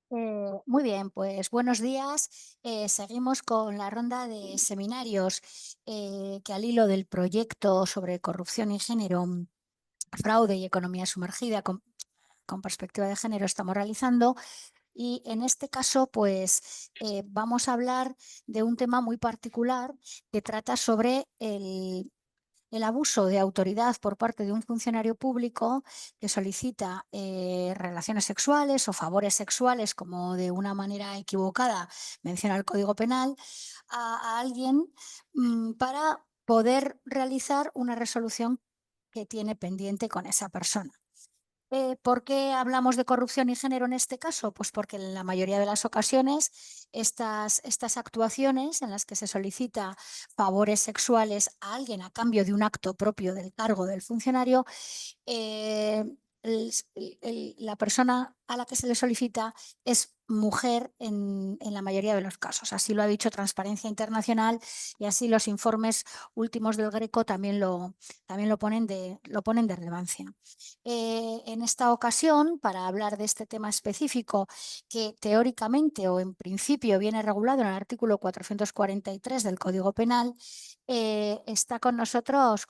Muy bien, pues buenos días. Seguimos con la ronda de seminarios que al hilo del proyecto sobre corrupción y género, fraude y economía sumergida con perspectiva de género estamos realizando. Y en este caso, pues vamos a hablar de un tema muy particular que trata sobre el abuso de autoridad por parte de un funcionario público que solicita relaciones sexuales o favores sexuales, como de una manera equivocada menciona el Código Penal, a alguien para poder realizar una resolución que tiene pendiente con esa persona. ¿Por qué hablamos de corrupción y género en este caso? Pues porque en la mayoría de las ocasiones estas actuaciones en las que se solicita favores sexuales a alguien a cambio de un acto propio del cargo del funcionario, eh, la persona a la que se le solicita es mujer en la mayoría de los casos. Así lo ha dicho Transparencia Internacional y así los informes últimos del Greco también lo ponen de relevancia. En esta ocasión, para hablar de este tema específico que teóricamente o en principio viene regulado en el artículo 443 del Código Penal, está con nosotros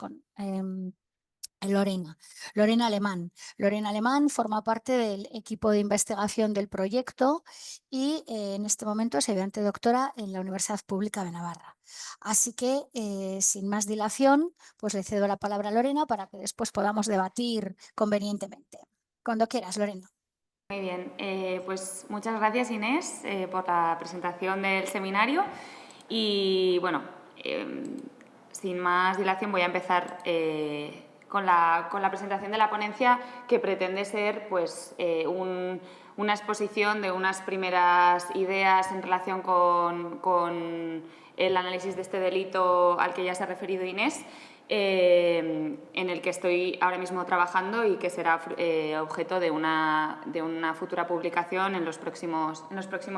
Lorena Alemán. Lorena Alemán forma parte del equipo de investigación del proyecto y en este momento es estudiante doctora en la Universidad Pública de Navarra. Así que, sin más dilación, pues le cedo la palabra a Lorena para que después podamos debatir convenientemente. Cuando quieras, Lorena. Muy bien, pues muchas gracias Inés por la presentación del seminario y bueno, sin más dilación voy a empezar con la presentación de la ponencia, que pretende ser pues, una exposición de unas primeras ideas en relación con el análisis de este delito al que ya se ha referido Inés, en el que estoy ahora mismo trabajando y que será objeto de una futura publicación en los próximos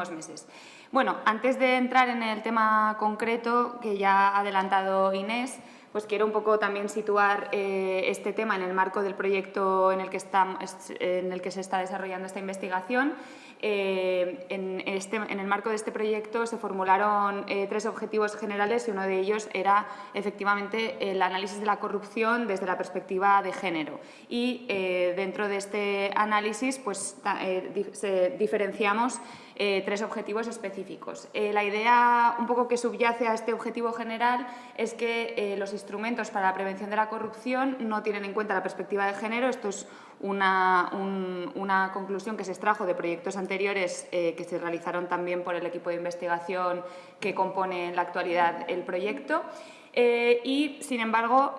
meses. Bueno, antes de entrar en el tema concreto que ya ha adelantado Inés, pues quiero un poco también situar este tema en el marco del proyecto en el que se está desarrollando esta investigación. En el marco de este proyecto se formularon 3 objetivos generales y uno de ellos era efectivamente el análisis de la corrupción desde la perspectiva de género. Y dentro de este análisis pues, diferenciamos 3 objetivos específicos. La idea un poco que subyace a este objetivo general es que los instrumentos para la prevención de la corrupción no tienen en cuenta la perspectiva de género. Esto es una conclusión que se extrajo de proyectos anteriores que se realizaron también por el equipo de investigación que compone en la actualidad el proyecto. Y, sin embargo,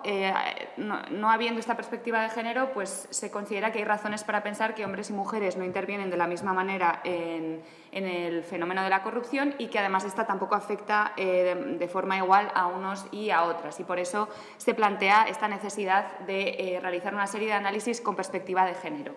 no habiendo esta perspectiva de género, pues se considera que hay razones para pensar que hombres y mujeres no intervienen de la misma manera en el fenómeno de la corrupción y que además esta tampoco afecta de forma igual a unos y a otras. Y por eso se plantea esta necesidad de realizar una serie de análisis con perspectiva de género.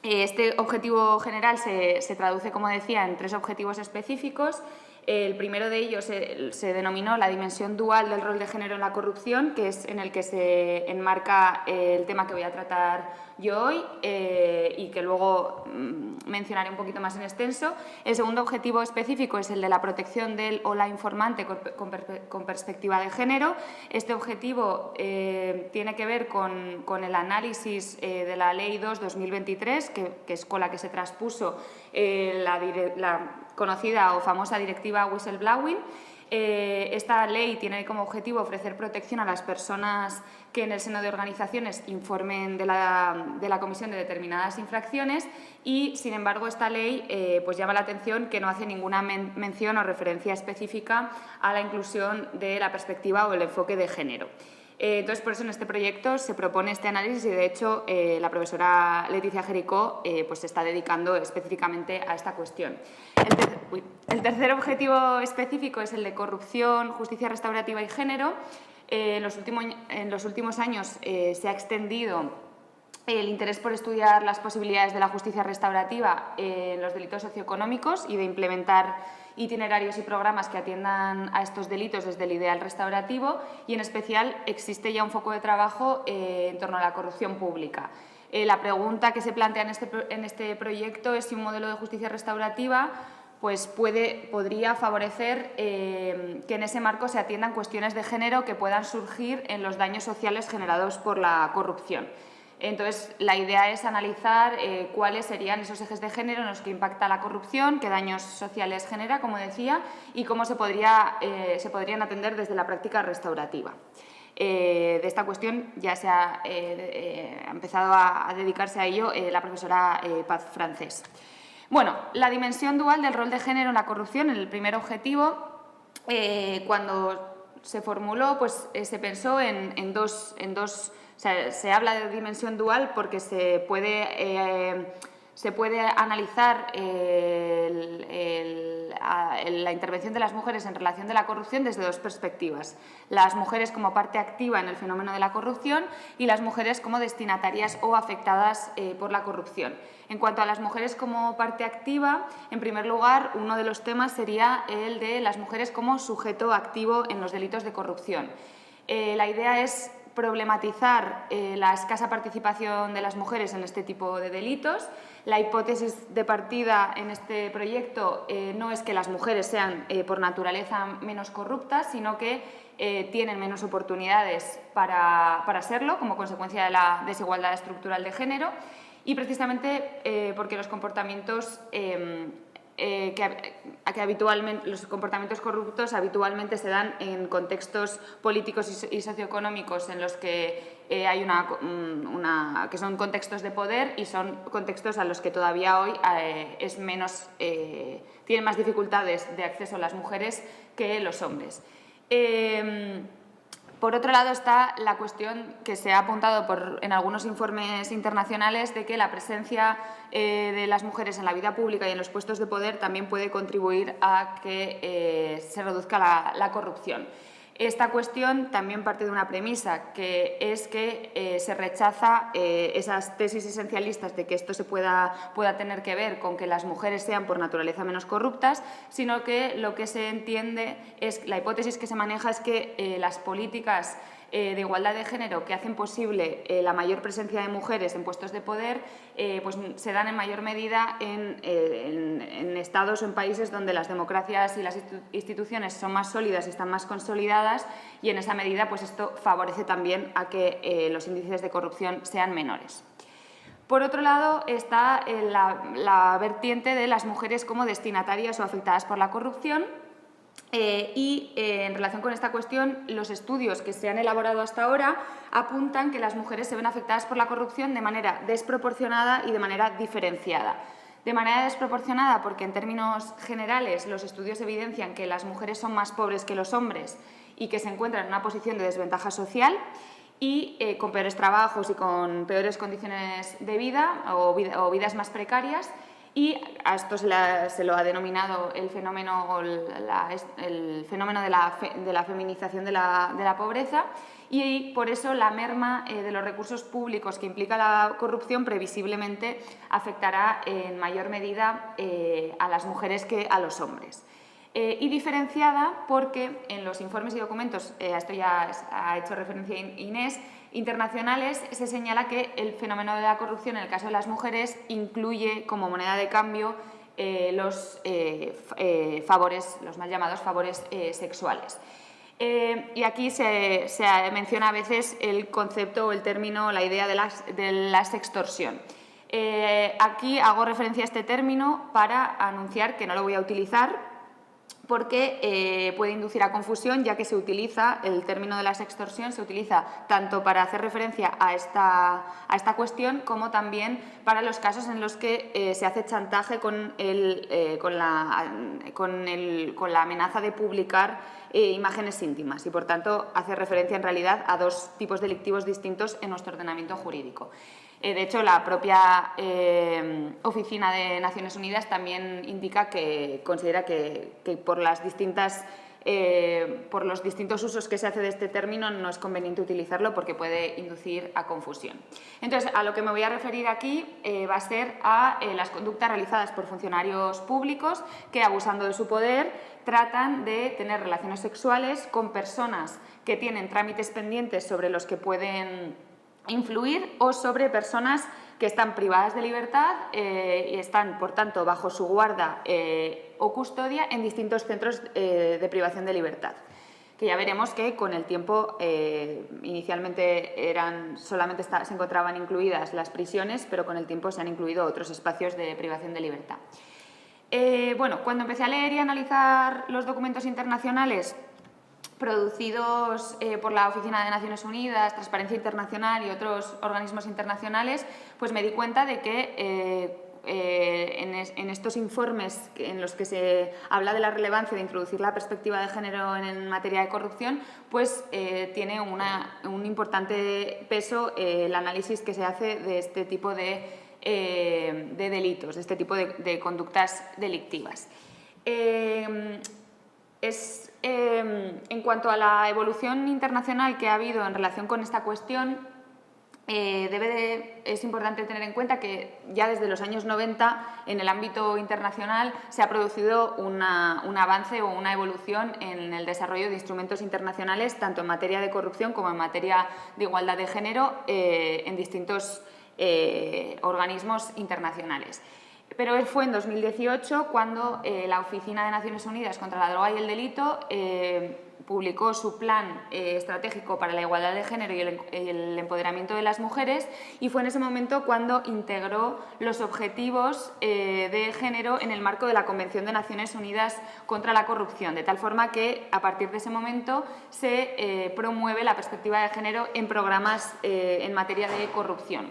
Este objetivo general se traduce, como decía, en 3 objetivos específicos. El primero de ellos se denominó la dimensión dual del rol de género en la corrupción, que es en el que se enmarca el tema que voy a tratar yo hoy y que luego mencionaré un poquito más en extenso. El segundo objetivo específico es el de la protección del o la informante con perspectiva de género. Este objetivo tiene que ver con el análisis de la Ley 2/2023, que es con la que se traspuso la conocida o famosa directiva whistleblowing. Esta ley tiene como objetivo ofrecer protección a las personas que en el seno de organizaciones informen de la comisión de determinadas infracciones y, sin embargo, esta ley pues llama la atención que no hace ninguna mención o referencia específica a la inclusión de la perspectiva o el enfoque de género. Entonces, por eso en este proyecto se propone este análisis y, de hecho, la profesora Leticia Jericó pues, se está dedicando específicamente a esta cuestión. El tercer objetivo específico es el de corrupción, justicia restaurativa y género. En los últimos años se ha extendido el interés por estudiar las posibilidades de la justicia restaurativa en los delitos socioeconómicos y de implementar itinerarios y programas que atiendan a estos delitos desde el ideal restaurativo y, en especial, existe ya un foco de trabajo en torno a la corrupción pública. La pregunta que se plantea en este proyecto es si un modelo de justicia restaurativa pues podría favorecer que en ese marco se atiendan cuestiones de género que puedan surgir en los daños sociales generados por la corrupción. Entonces, la idea es analizar cuáles serían esos ejes de género en los que impacta la corrupción, qué daños sociales genera, como decía, y cómo se podrían atender desde la práctica restaurativa. De esta cuestión ya se ha empezado a dedicarse a ello la profesora Paz Francés. Bueno, la dimensión dual del rol de género en la corrupción, en el primer objetivo, cuando se formuló, pues se pensó en dos. O sea, se habla de dimensión dual porque se puede analizar la intervención de las mujeres en relación de la corrupción desde dos perspectivas. Las mujeres como parte activa en el fenómeno de la corrupción y las mujeres como destinatarias o afectadas por la corrupción. En cuanto a las mujeres como parte activa, en primer lugar, uno de los temas sería el de las mujeres como sujeto activo en los delitos de corrupción. La idea es problematizar la escasa participación de las mujeres en este tipo de delitos. La hipótesis de partida en este proyecto no es que las mujeres sean por naturaleza menos corruptas, sino que tienen menos oportunidades para serlo como consecuencia de la desigualdad estructural de género y precisamente porque los comportamientos los comportamientos corruptos habitualmente se dan en contextos políticos y socioeconómicos en los que que son contextos de poder y son contextos a los que todavía hoy tienen más dificultades de acceso las mujeres que los hombres. Por otro lado está la cuestión que se ha apuntado en algunos informes internacionales de que la presencia de las mujeres en la vida pública y en los puestos de poder también puede contribuir a que se reduzca la corrupción. Esta cuestión también parte de una premisa, que es que se rechaza esas tesis esencialistas de que esto pueda tener que ver con que las mujeres sean por naturaleza menos corruptas, sino que lo que se entiende es, la hipótesis que se maneja es que las políticas de igualdad de género que hacen posible la mayor presencia de mujeres en puestos de poder pues se dan en mayor medida en estados o en países donde las democracias y las instituciones son más sólidas y están más consolidadas y en esa medida pues esto favorece también a que los índices de corrupción sean menores. Por otro lado está la vertiente de las mujeres como destinatarias o afectadas por la corrupción. En relación con esta cuestión, los estudios que se han elaborado hasta ahora apuntan que las mujeres se ven afectadas por la corrupción de manera desproporcionada y de manera diferenciada. De manera desproporcionada porque en términos generales los estudios evidencian que las mujeres son más pobres que los hombres y que se encuentran en una posición de desventaja social y con peores trabajos y con peores condiciones de vida o vidas más precarias. Y a esto se lo ha denominado el fenómeno de la feminización de la pobreza y por eso la merma de los recursos públicos que implica la corrupción previsiblemente afectará en mayor medida a las mujeres que a los hombres. Y diferenciada porque en los informes y documentos, a esto ya ha hecho referencia Inés, internacionales se señala que el fenómeno de la corrupción en el caso de las mujeres incluye como moneda de cambio los mal llamados favores sexuales. Y aquí se menciona a veces el concepto o el término, la idea de la sextorsión. Aquí hago referencia a este término para anunciar que no lo voy a utilizar porque puede inducir a confusión, ya que el término de la sextorsión se utiliza tanto para hacer referencia a esta cuestión como también para los casos en los que se hace chantaje con la amenaza de publicar imágenes íntimas y, por tanto, hace referencia en realidad a dos tipos delictivos distintos en nuestro ordenamiento jurídico. De hecho, la propia Oficina de Naciones Unidas también indica que considera que por los distintos usos que se hace de este término no es conveniente utilizarlo porque puede inducir a confusión. Entonces, a lo que me voy a referir aquí va a ser a las conductas realizadas por funcionarios públicos que, abusando de su poder, tratan de tener relaciones sexuales con personas que tienen trámites pendientes sobre los que pueden influir o sobre personas que están privadas de libertad y están, por tanto, bajo su guarda o custodia en distintos centros de privación de libertad. Que ya veremos que con el tiempo inicialmente solamente se encontraban incluidas las prisiones, pero con el tiempo se han incluido otros espacios de privación de libertad. Bueno, cuando empecé a leer y a analizar los documentos internacionales producidos por la Oficina de Naciones Unidas, Transparencia Internacional y otros organismos internacionales, pues me di cuenta de que en estos informes en los que se habla de la relevancia de introducir la perspectiva de género en materia de corrupción, pues tiene un importante peso el análisis que se hace de este tipo de delitos, de este tipo de conductas delictivas. En cuanto a la evolución internacional que ha habido en relación con esta cuestión, es importante tener en cuenta que ya desde los años 90 en el ámbito internacional se ha producido un avance o una evolución en el desarrollo de instrumentos internacionales tanto en materia de corrupción como en materia de igualdad de género en distintos organismos internacionales. Pero fue en 2018 cuando la Oficina de Naciones Unidas contra la Droga y el Delito publicó su plan estratégico para la igualdad de género y el empoderamiento de las mujeres, y fue en ese momento cuando integró los objetivos de género en el marco de la Convención de Naciones Unidas contra la Corrupción, de tal forma que a partir de ese momento se promueve la perspectiva de género en programas en materia de corrupción.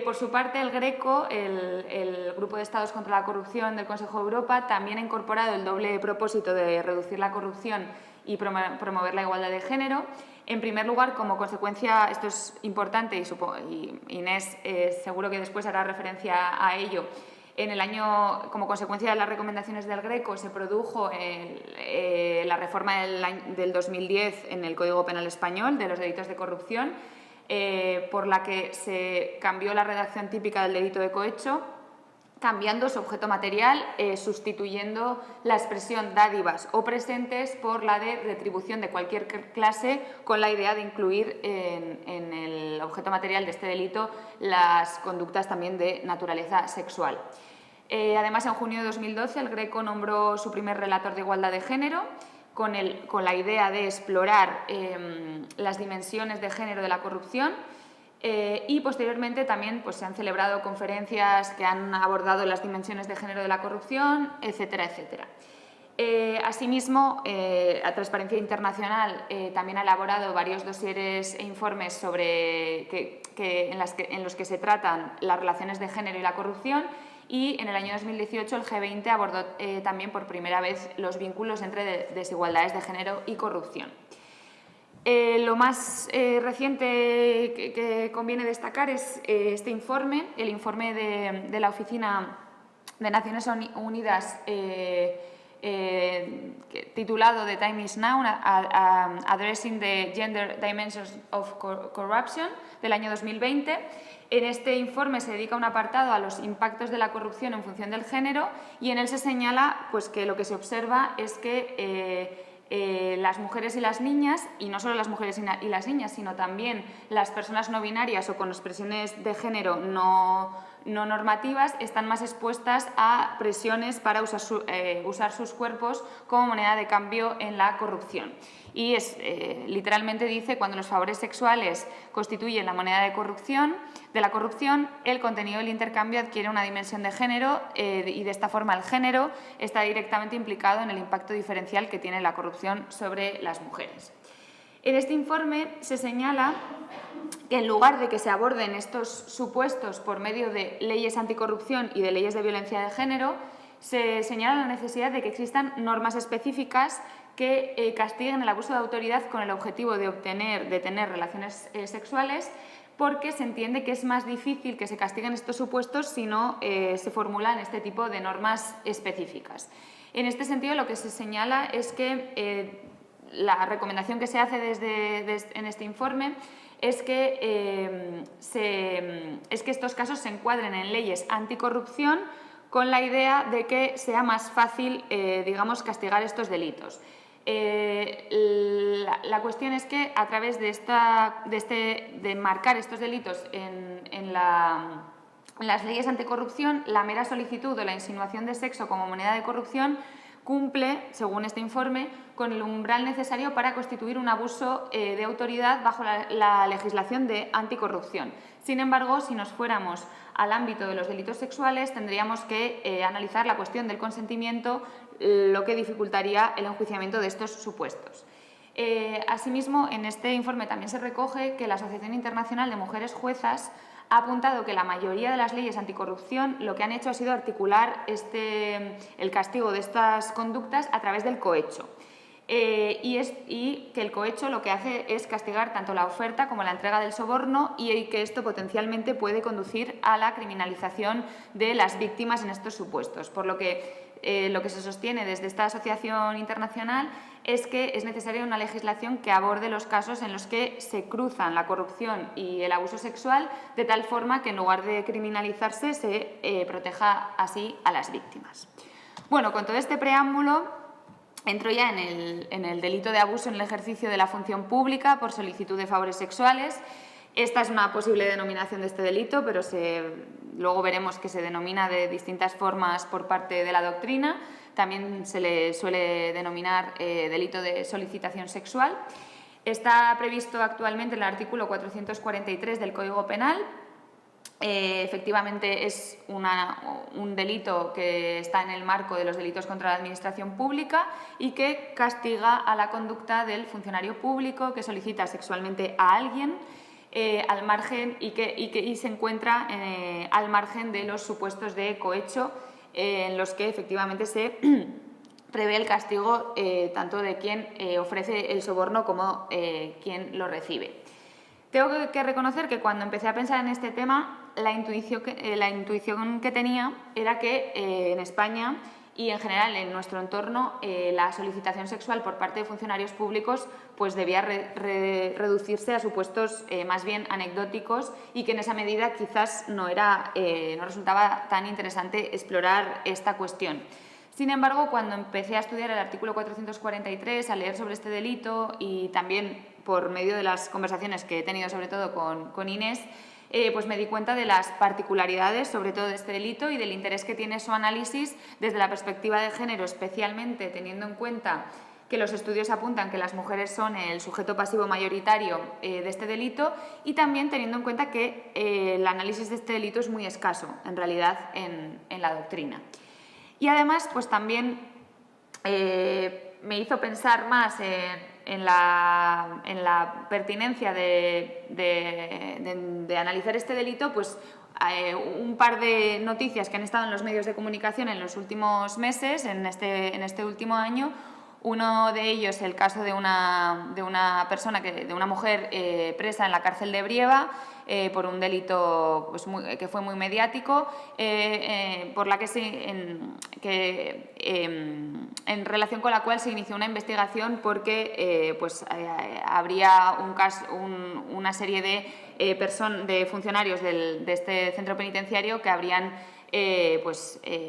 Por su parte, el GRECO, el Grupo de Estados contra la Corrupción del Consejo de Europa, también ha incorporado el doble propósito de reducir la corrupción y promover la igualdad de género. En primer lugar, como consecuencia, esto es importante y Inés seguro que después hará referencia a ello, como consecuencia de las recomendaciones del GRECO se produjo la reforma del 2010 en el Código Penal Español de los delitos de corrupción, por la que se cambió la redacción típica del delito de cohecho, cambiando su objeto material, sustituyendo la expresión dádivas o presentes por la de retribución de cualquier clase, con la idea de incluir en el objeto material de este delito las conductas también de naturaleza sexual. Además, en junio de 2012, el GRECO nombró su primer relator de igualdad de género, con la idea de explorar las dimensiones de género de la corrupción, y posteriormente también pues, se han celebrado conferencias que han abordado las dimensiones de género de la corrupción, etcétera, etcétera. Asimismo, la Transparencia Internacional también ha elaborado varios dosieres e informes en los que se tratan las relaciones de género y la corrupción, y en el año 2018 el G20 abordó también por primera vez los vínculos entre desigualdades de género y corrupción. Lo más reciente que conviene destacar es este informe, el informe de la Oficina de Naciones Unidas titulado The Time is Now, Addressing the Gender Dimensions of Corruption, del año 2020. En este informe se dedica un apartado a los impactos de la corrupción en función del género, y en él se señala pues, que lo que se observa es que las mujeres y las niñas, y no solo las mujeres y las niñas, sino también las personas no binarias o con expresiones de género no normativas, están más expuestas a presiones para usar sus cuerpos como moneda de cambio en la corrupción. Y literalmente dice: cuando los favores sexuales constituyen la moneda de la corrupción, el contenido del intercambio adquiere una dimensión de género, y de esta forma el género está directamente implicado en el impacto diferencial que tiene la corrupción sobre las mujeres. En este informe se señala que en lugar de que se aborden estos supuestos por medio de leyes anticorrupción y de leyes de violencia de género, se señala la necesidad de que existan normas específicas que castiguen el abuso de autoridad con el objetivo de tener relaciones sexuales, porque se entiende que es más difícil que se castiguen estos supuestos si no se formulan este tipo de normas específicas. En este sentido, lo que se señala es que la recomendación que se hace en este informe es que estos casos se encuadren en leyes anticorrupción, con la idea de que sea más fácil, digamos, castigar estos delitos. La cuestión es que a través de marcar estos delitos en las leyes anticorrupción, la mera solicitud o la insinuación de sexo como moneda de corrupción cumple, según este informe, con el umbral necesario para constituir un abuso de autoridad bajo la legislación de anticorrupción. Sin embargo, si nos fuéramos al ámbito de los delitos sexuales, tendríamos que analizar la cuestión del consentimiento, lo que dificultaría el enjuiciamiento de estos supuestos. Asimismo, en este informe también se recoge que la Asociación Internacional de Mujeres Juezas ha apuntado que la mayoría de las leyes anticorrupción lo que han hecho ha sido articular el castigo de estas conductas a través del cohecho. Y que el cohecho lo que hace es castigar tanto la oferta como la entrega del soborno y que esto potencialmente puede conducir a la criminalización de las víctimas en estos supuestos. Por lo que se sostiene desde esta asociación internacional es que es necesaria una legislación que aborde los casos en los que se cruzan la corrupción y el abuso sexual de tal forma que en lugar de criminalizarse se proteja así a las víctimas. Bueno, con todo este preámbulo entro ya en el delito de abuso en el ejercicio de la función pública por solicitud de favores sexuales. Esta es una posible denominación de este delito, pero luego veremos que se denomina de distintas formas por parte de la doctrina. También se le suele denominar delito de solicitación sexual. Está previsto actualmente en el artículo 443 del Código Penal. Efectivamente es un delito que está en el marco de los delitos contra la administración pública y que castiga a la conducta del funcionario público que solicita sexualmente a alguien al margen y se encuentra al margen de los supuestos de cohecho en los que efectivamente se prevé el castigo tanto de quien ofrece el soborno como quien lo recibe. Tengo que reconocer que cuando empecé a pensar en este tema, la intuición que tenía era que en España y en general en nuestro entorno la solicitación sexual por parte de funcionarios públicos pues debía reducirse a supuestos más bien anecdóticos y que en esa medida quizás no resultaba tan interesante explorar esta cuestión. Sin embargo, cuando empecé a estudiar el artículo 443, a leer sobre este delito y también por medio de las conversaciones que he tenido sobre todo con Inés, pues me di cuenta de las particularidades, sobre todo de este delito, y del interés que tiene su análisis desde la perspectiva de género, especialmente teniendo en cuenta que los estudios apuntan que las mujeres son el sujeto pasivo mayoritario de este delito y también teniendo en cuenta que el análisis de este delito es muy escaso, en realidad, en la doctrina. Y además, pues también me hizo pensar más en la pertinencia de analizar este delito, pues un par de noticias que han estado en los medios de comunicación en los últimos meses, en este último año. Uno de ellos, el caso de una persona, de una mujer presa en la cárcel de Brieva por un delito pues, que fue muy mediático, por la en relación con la cual se inició una investigación porque habría una serie de funcionarios de este centro penitenciario que habrían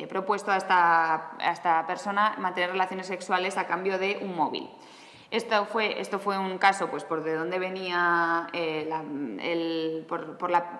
propuesto a esta persona mantener relaciones sexuales a cambio de un móvil. Esto fue un caso, pues, por de dónde venía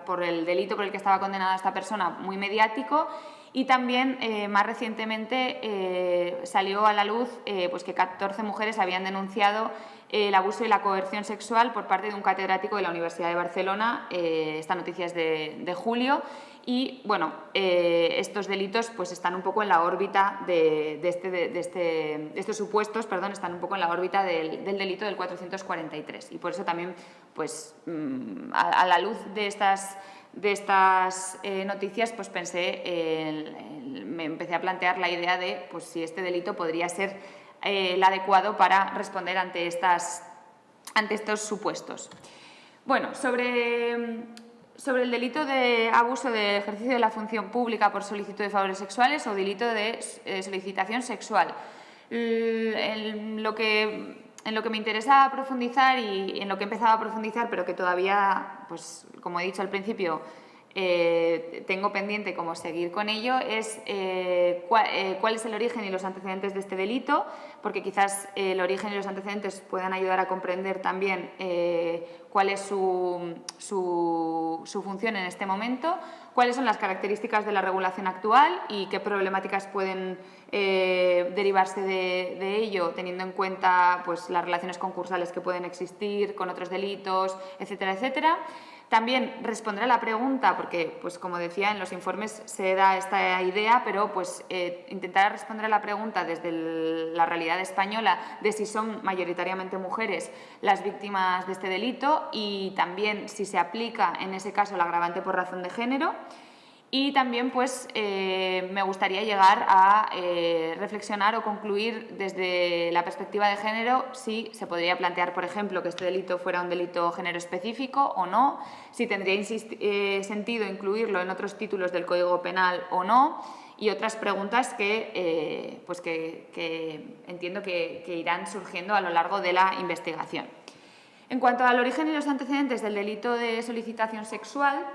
por el delito por el que estaba condenada esta persona, muy mediático, y también más recientemente salió a la luz pues que 14 mujeres habían denunciado el abuso y la coerción sexual por parte de un catedrático de la Universidad de Barcelona. Esta noticia es de julio. Y bueno, estos delitos pues están un poco en la órbita estos supuestos, perdón, están un poco en la órbita del delito del 443. Y por eso también, pues, a la luz de estas noticias, pues me empecé a plantear la idea de pues, si este delito podría ser el adecuado para responder ante estos supuestos. Bueno, sobre el delito de abuso del ejercicio de la función pública por solicitud de favores sexuales o delito de solicitación sexual. En lo que me interesa profundizar y en lo que he empezado a profundizar, pero que todavía, pues, como he dicho al principio, tengo pendiente como seguir con ello es cuál es el origen y los antecedentes de este delito, porque quizás el origen y los antecedentes puedan ayudar a comprender también cuál es su función en este momento, cuáles son las características de la regulación actual y qué problemáticas pueden derivarse de ello, teniendo en cuenta pues, las relaciones concursales que pueden existir con otros delitos, etcétera, etcétera. También responderé a la pregunta, porque, pues, como decía, en los informes se da esta idea, pero pues, intentaré responder a la pregunta desde la realidad española de si son mayoritariamente mujeres las víctimas de este delito y también si se aplica en ese caso el agravante por razón de género. Y también pues, me gustaría llegar a reflexionar o concluir desde la perspectiva de género si se podría plantear, por ejemplo, que este delito fuera un delito género específico o no, si tendría sentido incluirlo en otros títulos del Código Penal o no, y otras preguntas que entiendo que irán surgiendo a lo largo de la investigación. En cuanto al origen y los antecedentes del delito de solicitación sexual,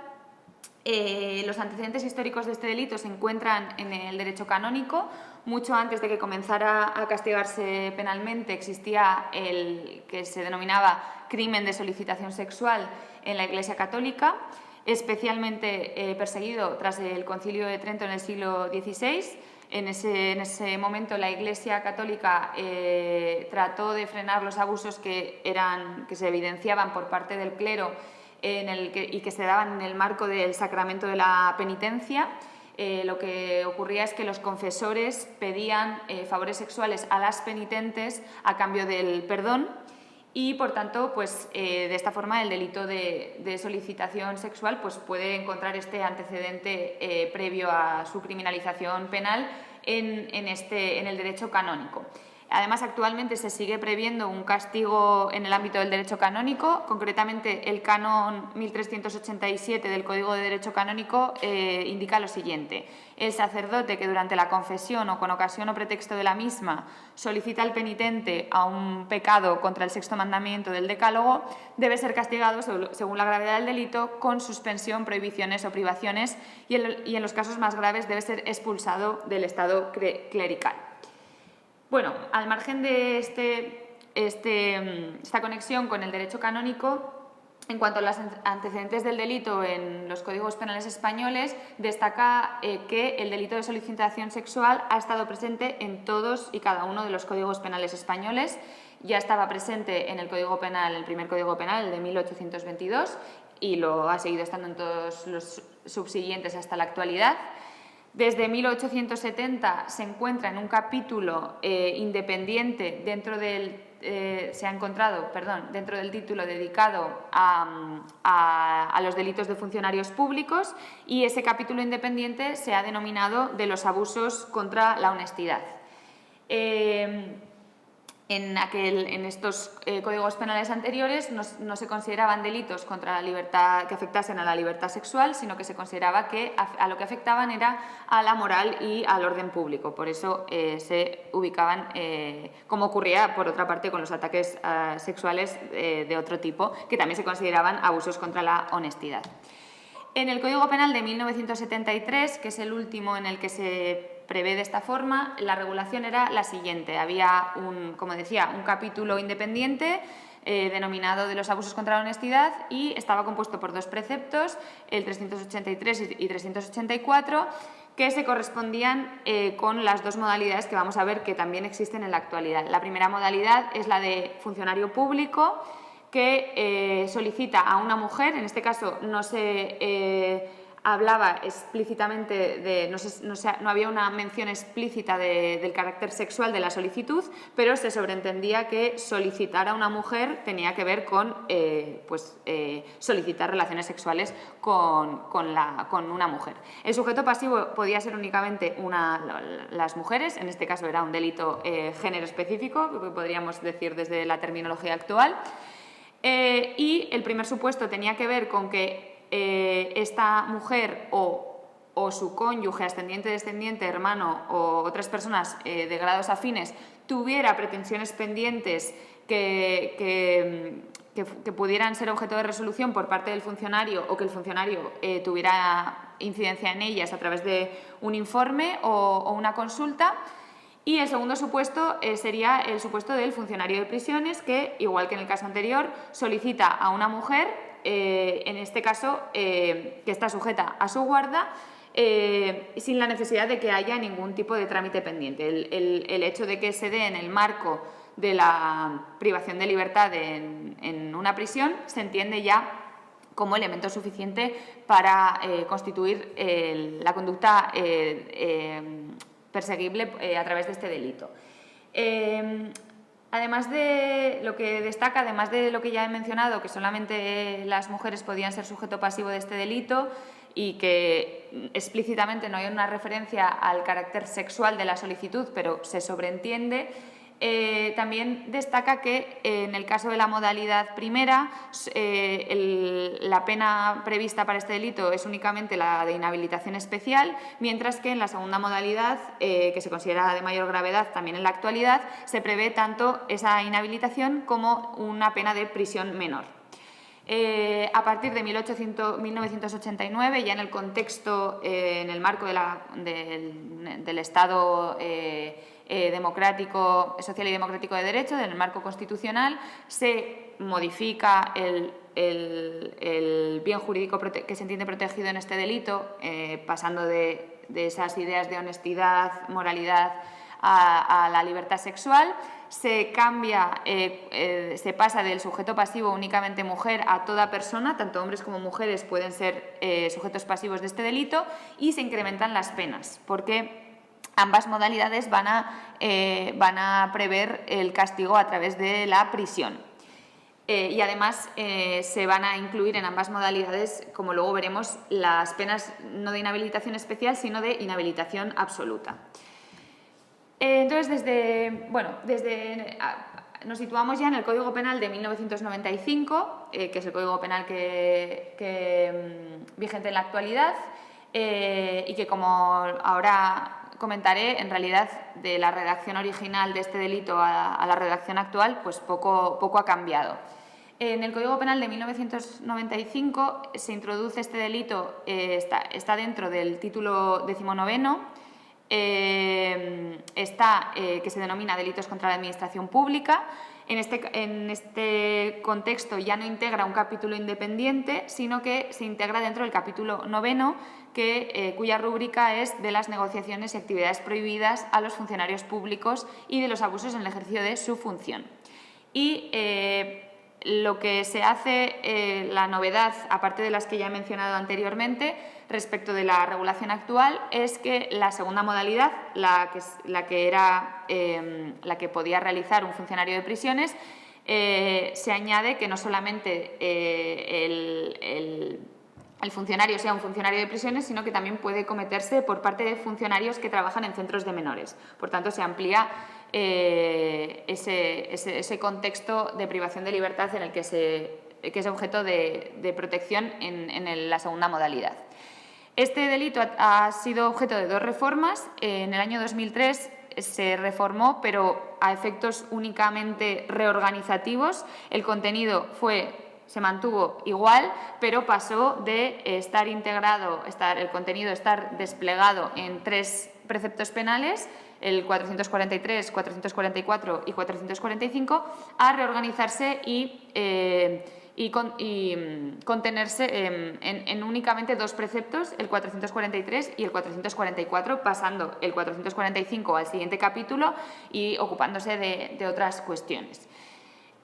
los antecedentes históricos de este delito se encuentran en el derecho canónico. Mucho antes de que comenzara a castigarse penalmente existía el que se denominaba crimen de solicitación sexual en la Iglesia Católica, especialmente perseguido tras el Concilio de Trento en el siglo XVI. En ese momento la Iglesia Católica trató de frenar los abusos que se evidenciaban por parte del clero y que se daban en el marco del sacramento de la penitencia. Lo que ocurría es que los confesores pedían favores sexuales a las penitentes a cambio del perdón y, por tanto, pues, de esta forma el delito de solicitación sexual pues, puede encontrar este antecedente previo a su criminalización penal en el derecho canónico. Además, actualmente se sigue previendo un castigo en el ámbito del derecho canónico, concretamente el canon 1387 del Código de Derecho Canónico indica lo siguiente: el sacerdote que durante la confesión o con ocasión o pretexto de la misma solicita al penitente a un pecado contra el sexto mandamiento del Decálogo debe ser castigado según la gravedad del delito con suspensión, prohibiciones o privaciones y en los casos más graves debe ser expulsado del estado clerical. Bueno, al margen de esta conexión con el derecho canónico, en cuanto a los antecedentes del delito en los códigos penales españoles, destaca que el delito de solicitación sexual ha estado presente en todos y cada uno de los códigos penales españoles. Ya estaba presente en el Código Penal, el primer Código Penal, el de 1822, y lo ha seguido estando en todos los subsiguientes hasta la actualidad. Desde 1870 se encuentra en un capítulo independiente dentro del título dedicado a los delitos de funcionarios públicos, y ese capítulo independiente se ha denominado de los abusos contra la honestidad. En estos códigos penales anteriores no se consideraban delitos contra la libertad que afectasen a la libertad sexual, sino que se consideraba que a lo que afectaban era a la moral y al orden público. Por eso se ubicaban, como ocurría por otra parte con los ataques sexuales de otro tipo, que también se consideraban abusos contra la honestidad. En el Código Penal de 1973, que es el último en el que se prevé de esta forma, la regulación era la siguiente. Había, como decía, un capítulo independiente denominado de los abusos contra la honestidad, y estaba compuesto por dos preceptos, el 383 y 384, que se correspondían con las dos modalidades que vamos a ver que también existen en la actualidad. La primera modalidad es la de funcionario público, que solicita a una mujer. En este caso no se hablaba explícitamente no había una mención explícita del carácter sexual de la solicitud, pero se sobreentendía que solicitar a una mujer tenía que ver con solicitar relaciones sexuales con una mujer. El sujeto pasivo podía ser únicamente las mujeres. En este caso era un delito género específico, que podríamos decir desde la terminología actual. Y el primer supuesto tenía que ver con que esta mujer o su cónyuge, ascendiente, descendiente, hermano o otras personas de grados afines tuviera pretensiones pendientes que que pudieran ser objeto de resolución por parte del funcionario o que el funcionario tuviera incidencia en ellas a través de un informe o una consulta. Y el segundo supuesto sería el supuesto del funcionario de prisiones que, igual que en el caso anterior, solicita a una mujer, en este caso que está sujeta a su guarda, sin la necesidad de que haya ningún tipo de trámite pendiente. El hecho de que se dé en el marco de la privación de libertad en una prisión se entiende ya como elemento suficiente para constituir la conducta perseguible a través de este delito. Además de lo que destaca, además de lo que ya he mencionado, que solamente las mujeres podían ser sujeto pasivo de este delito y que explícitamente no hay una referencia al carácter sexual de la solicitud, pero se sobreentiende, también destaca que en el caso de la modalidad primera, la pena prevista para este delito es únicamente la de inhabilitación especial, mientras que en la segunda modalidad, que se considera de mayor gravedad también en la actualidad, se prevé tanto esa inhabilitación como una pena de prisión menor. A partir de 1989, ya en el contexto, en el marco del Estado democrático, social y democrático de derecho, en el marco constitucional, se modifica el bien jurídico que se entiende protegido en este delito, pasando de esas ideas de honestidad, moralidad, a la libertad sexual. Se cambia, se pasa del sujeto pasivo únicamente mujer a toda persona, tanto hombres como mujeres pueden ser sujetos pasivos de este delito, y se incrementan las penas, porque ambas modalidades van a prever el castigo a través de la prisión. Y además se van a incluir en ambas modalidades, como luego veremos, las penas no de inhabilitación especial, sino de inhabilitación absoluta. Entonces, nos situamos ya en el Código Penal de 1995, que es el Código Penal vigente en la actualidad, y que, como ahora comentaré, en realidad de la redacción original de este delito a la redacción actual, pues poco ha cambiado. En el Código Penal de 1995 se introduce este delito, está dentro del título 19º, que se denomina delitos contra la administración pública. En este contexto ya no integra un capítulo independiente, sino que se integra dentro del capítulo 9º, cuya rúbrica es de las negociaciones y actividades prohibidas a los funcionarios públicos y de los abusos en el ejercicio de su función. Y lo que se hace, la novedad, aparte de las que ya he mencionado anteriormente, respecto de la regulación actual, es que la segunda modalidad, la que podía realizar un funcionario de prisiones, se añade que no solamente el funcionario sea un funcionario de prisiones, sino que también puede cometerse por parte de funcionarios que trabajan en centros de menores. Por tanto, se amplía ese contexto de privación de libertad en el que es objeto de protección en la segunda modalidad. Este delito ha sido objeto de dos reformas. En el año 2003 se reformó, pero a efectos únicamente reorganizativos. El contenido se mantuvo igual, pero pasó de estar desplegado en 3 preceptos penales, el 443, 444 y 445, a reorganizarse y contenerse en únicamente 2 preceptos, el 443 y el 444, pasando el 445 al siguiente capítulo y ocupándose de otras cuestiones.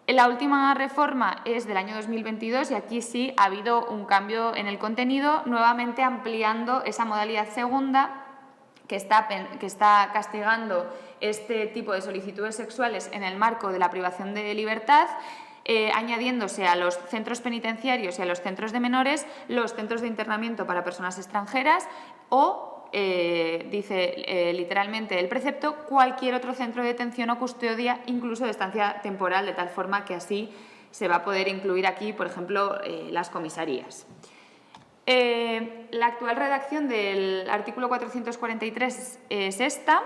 La última reforma es del año 2022 y aquí sí ha habido un cambio en el contenido, nuevamente ampliando esa modalidad segunda que está castigando este tipo de solicitudes sexuales en el marco de la privación de libertad, añadiéndose a los centros penitenciarios y a los centros de menores los centros de internamiento para personas extranjeras o, dice literalmente el precepto, cualquier otro centro de detención o custodia, incluso de estancia temporal, de tal forma que así se va a poder incluir aquí, por ejemplo, las comisarías. La actual redacción del artículo 443 es esta.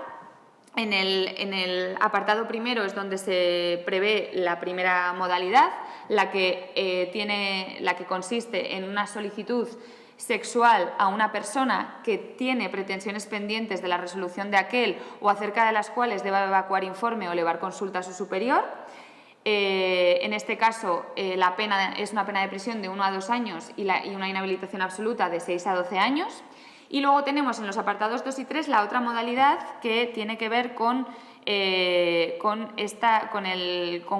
En el apartado primero es donde se prevé la primera modalidad, la que consiste en una solicitud sexual a una persona que tiene pretensiones pendientes de la resolución de aquel o acerca de las cuales deba evacuar informe o elevar consulta a su superior. En este caso, la pena es una pena de prisión de 1 a 2 años y una inhabilitación absoluta de 6 a 12 años. Y luego tenemos en los apartados 2 y 3 la otra modalidad que tiene que ver con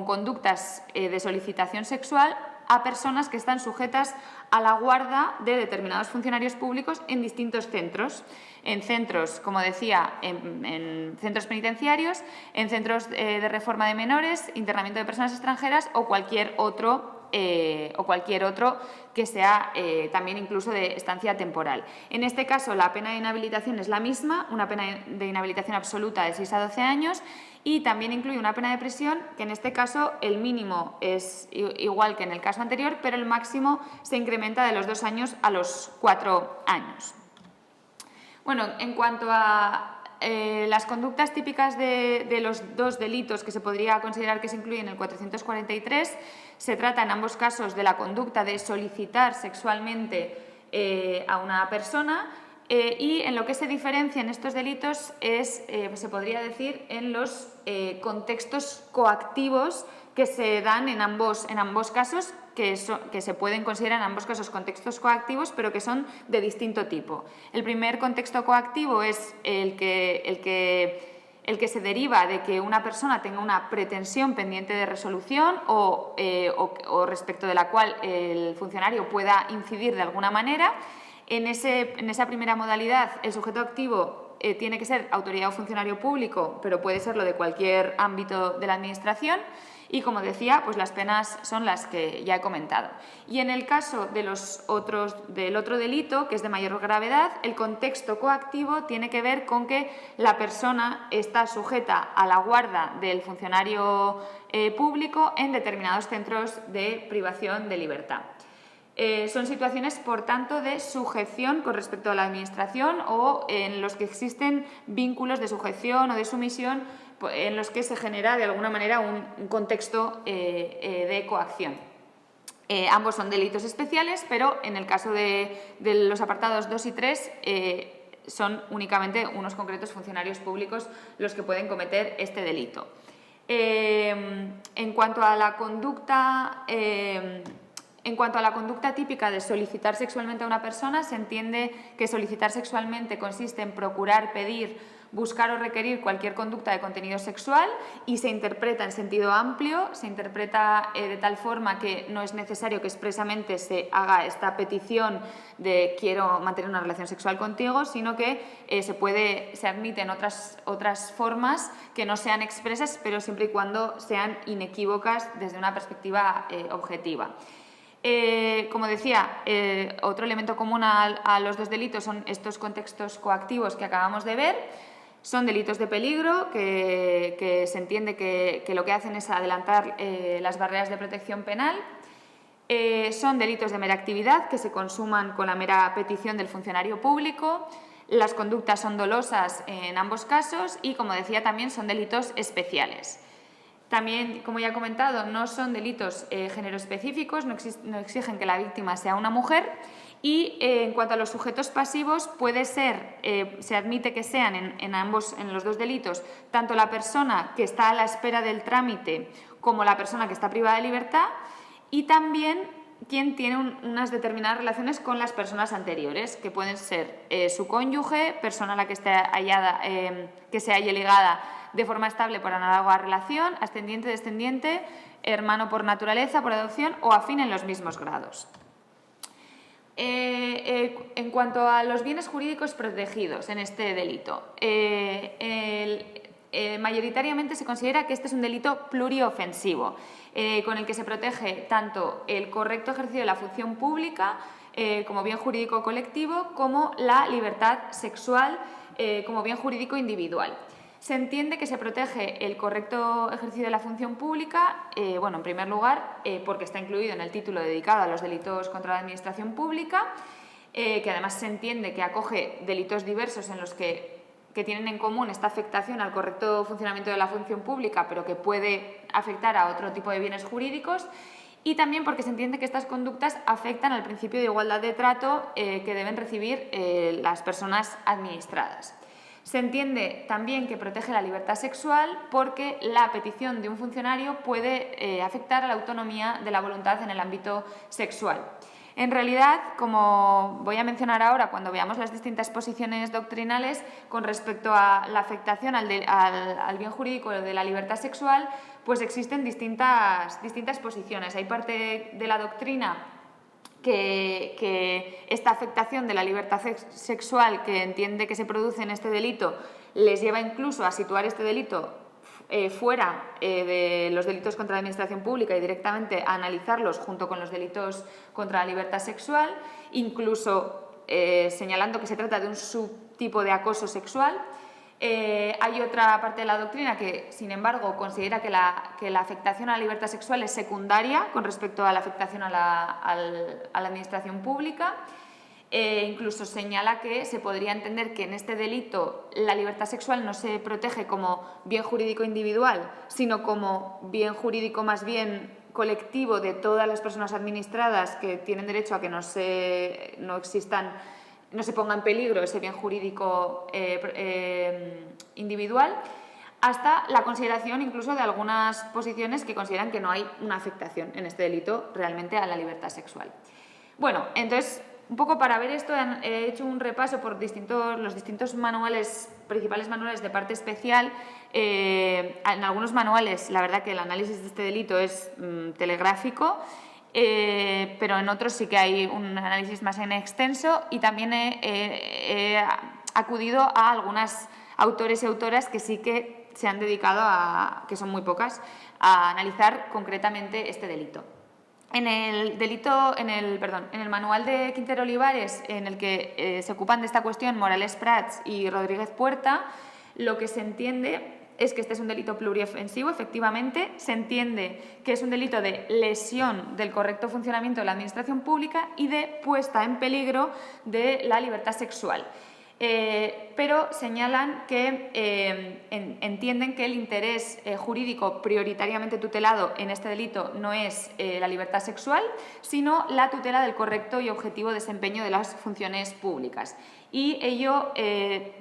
conductas de solicitación sexual a personas que están sujetas a la guarda de determinados funcionarios públicos en distintos centros. En centros, como decía, en centros penitenciarios, en centros de reforma de menores, internamiento de personas extranjeras o cualquier otro que sea también incluso de estancia temporal. En este caso, la pena de inhabilitación es la misma, una pena de inhabilitación absoluta de 6 a 12 años y también incluye una pena de prisión, que en este caso el mínimo es igual que en el caso anterior, pero el máximo se incrementa de los 2 años a los 4 años. Bueno, en cuanto a las conductas típicas de los dos delitos que se podría considerar que se incluyen en el 443, se trata en ambos casos de la conducta de solicitar sexualmente a una persona y en lo que se diferencia en estos delitos es, se podría decir, en los contextos coactivos que se dan en ambos casos, que se pueden considerar en ambos casos contextos coactivos, pero que son de distinto tipo. El primer contexto coactivo es el que se deriva de que una persona tenga una pretensión pendiente de resolución o respecto de la cual el funcionario pueda incidir de alguna manera. En esa primera modalidad, el sujeto activo tiene que ser autoridad o funcionario público, pero puede serlo de cualquier ámbito de la Administración. Y, como decía, pues las penas son las que ya he comentado. Y en el caso del otro delito, que es de mayor gravedad, el contexto coactivo tiene que ver con que la persona está sujeta a la guarda del funcionario público en determinados centros de privación de libertad. Son situaciones, por tanto, de sujeción con respecto a la Administración o en los que existen vínculos de sujeción o de sumisión en los que se genera de alguna manera un contexto de coacción. Ambos son delitos especiales, pero en el caso de los apartados 2 y 3 son únicamente unos concretos funcionarios públicos los que pueden cometer este delito. En cuanto a la conducta típica de solicitar sexualmente a una persona, se entiende que solicitar sexualmente consiste en procurar, pedir, buscar o requerir cualquier conducta de contenido sexual y se interpreta en sentido amplio, se interpreta de tal forma que no es necesario que expresamente se haga esta petición de quiero mantener una relación sexual contigo, sino que se admiten otras formas que no sean expresas, pero siempre y cuando sean inequívocas desde una perspectiva objetiva. Como decía, otro elemento común a los dos delitos son estos contextos coactivos que acabamos de ver. Son delitos de peligro que se entiende que lo que hacen es adelantar las barreras de protección penal. Son delitos de mera actividad que se consuman con la mera petición del funcionario público. Las conductas son dolosas en ambos casos y, como decía, también son delitos especiales. También, como ya he comentado, no son delitos género específicos, no exigen que la víctima sea una mujer. Y en cuanto a los sujetos pasivos, se admite que sean en los dos delitos tanto la persona que está a la espera del trámite como la persona que está privada de libertad y también quien tiene unas determinadas relaciones con las personas anteriores, que pueden ser su cónyuge, persona a la que que se haya ligada de forma estable por análoga relación, ascendiente, descendiente, hermano por naturaleza, por adopción o afín en los mismos grados. En cuanto a los bienes jurídicos protegidos en este delito, mayoritariamente se considera que este es un delito pluriofensivo, con el que se protege tanto el correcto ejercicio de la función pública como bien jurídico colectivo, como la libertad sexual como bien jurídico individual. Se entiende que se protege el correcto ejercicio de la función pública, en primer lugar, porque está incluido en el título dedicado a los delitos contra la administración pública, que además se entiende que acoge delitos diversos en los que que tienen en común esta afectación al correcto funcionamiento de la función pública, pero que puede afectar a otro tipo de bienes jurídicos, y también porque se entiende que estas conductas afectan al principio de igualdad de trato que deben recibir las personas administradas. Se entiende también que protege la libertad sexual porque la petición de un funcionario puede afectar a la autonomía de la voluntad en el ámbito sexual. En realidad, como voy a mencionar ahora cuando veamos las distintas posiciones doctrinales con respecto a la afectación al bien jurídico de la libertad sexual, pues existen distintas posiciones. Hay parte de la doctrina que esta afectación de la libertad sexual que entiende que se produce en este delito les lleva incluso a situar este delito fuera de los delitos contra la administración pública y directamente a analizarlos junto con los delitos contra la libertad sexual, incluso señalando que se trata de un subtipo de acoso sexual. Hay otra parte de la doctrina que, sin embargo, considera que la afectación a la libertad sexual es secundaria con respecto a la afectación a la administración pública. Incluso señala que se podría entender que en este delito la libertad sexual no se protege como bien jurídico individual, sino como bien jurídico más bien colectivo de todas las personas administradas que tienen derecho a que no se ponga en peligro ese bien jurídico individual, hasta la consideración incluso de algunas posiciones que consideran que no hay una afectación en este delito realmente a la libertad sexual. Bueno, entonces, un poco para ver esto he hecho un repaso por los distintos principales manuales de parte especial. En algunos manuales, la verdad que el análisis de este delito es telegráfico, pero en otros sí que hay un análisis más en extenso, y también he acudido a algunas autores y autoras que sí que se han dedicado que son muy pocas, a analizar concretamente este delito. En el manual de Quintero Olivares, en el que se ocupan de esta cuestión Morales Prats y Rodríguez Puerta, lo que se entiende es que este es un delito pluriofensivo, efectivamente. Se entiende que es un delito de lesión del correcto funcionamiento de la administración pública y de puesta en peligro de la libertad sexual. Pero señalan que entienden que el interés jurídico prioritariamente tutelado en este delito no es la libertad sexual, sino la tutela del correcto y objetivo desempeño de las funciones públicas. Y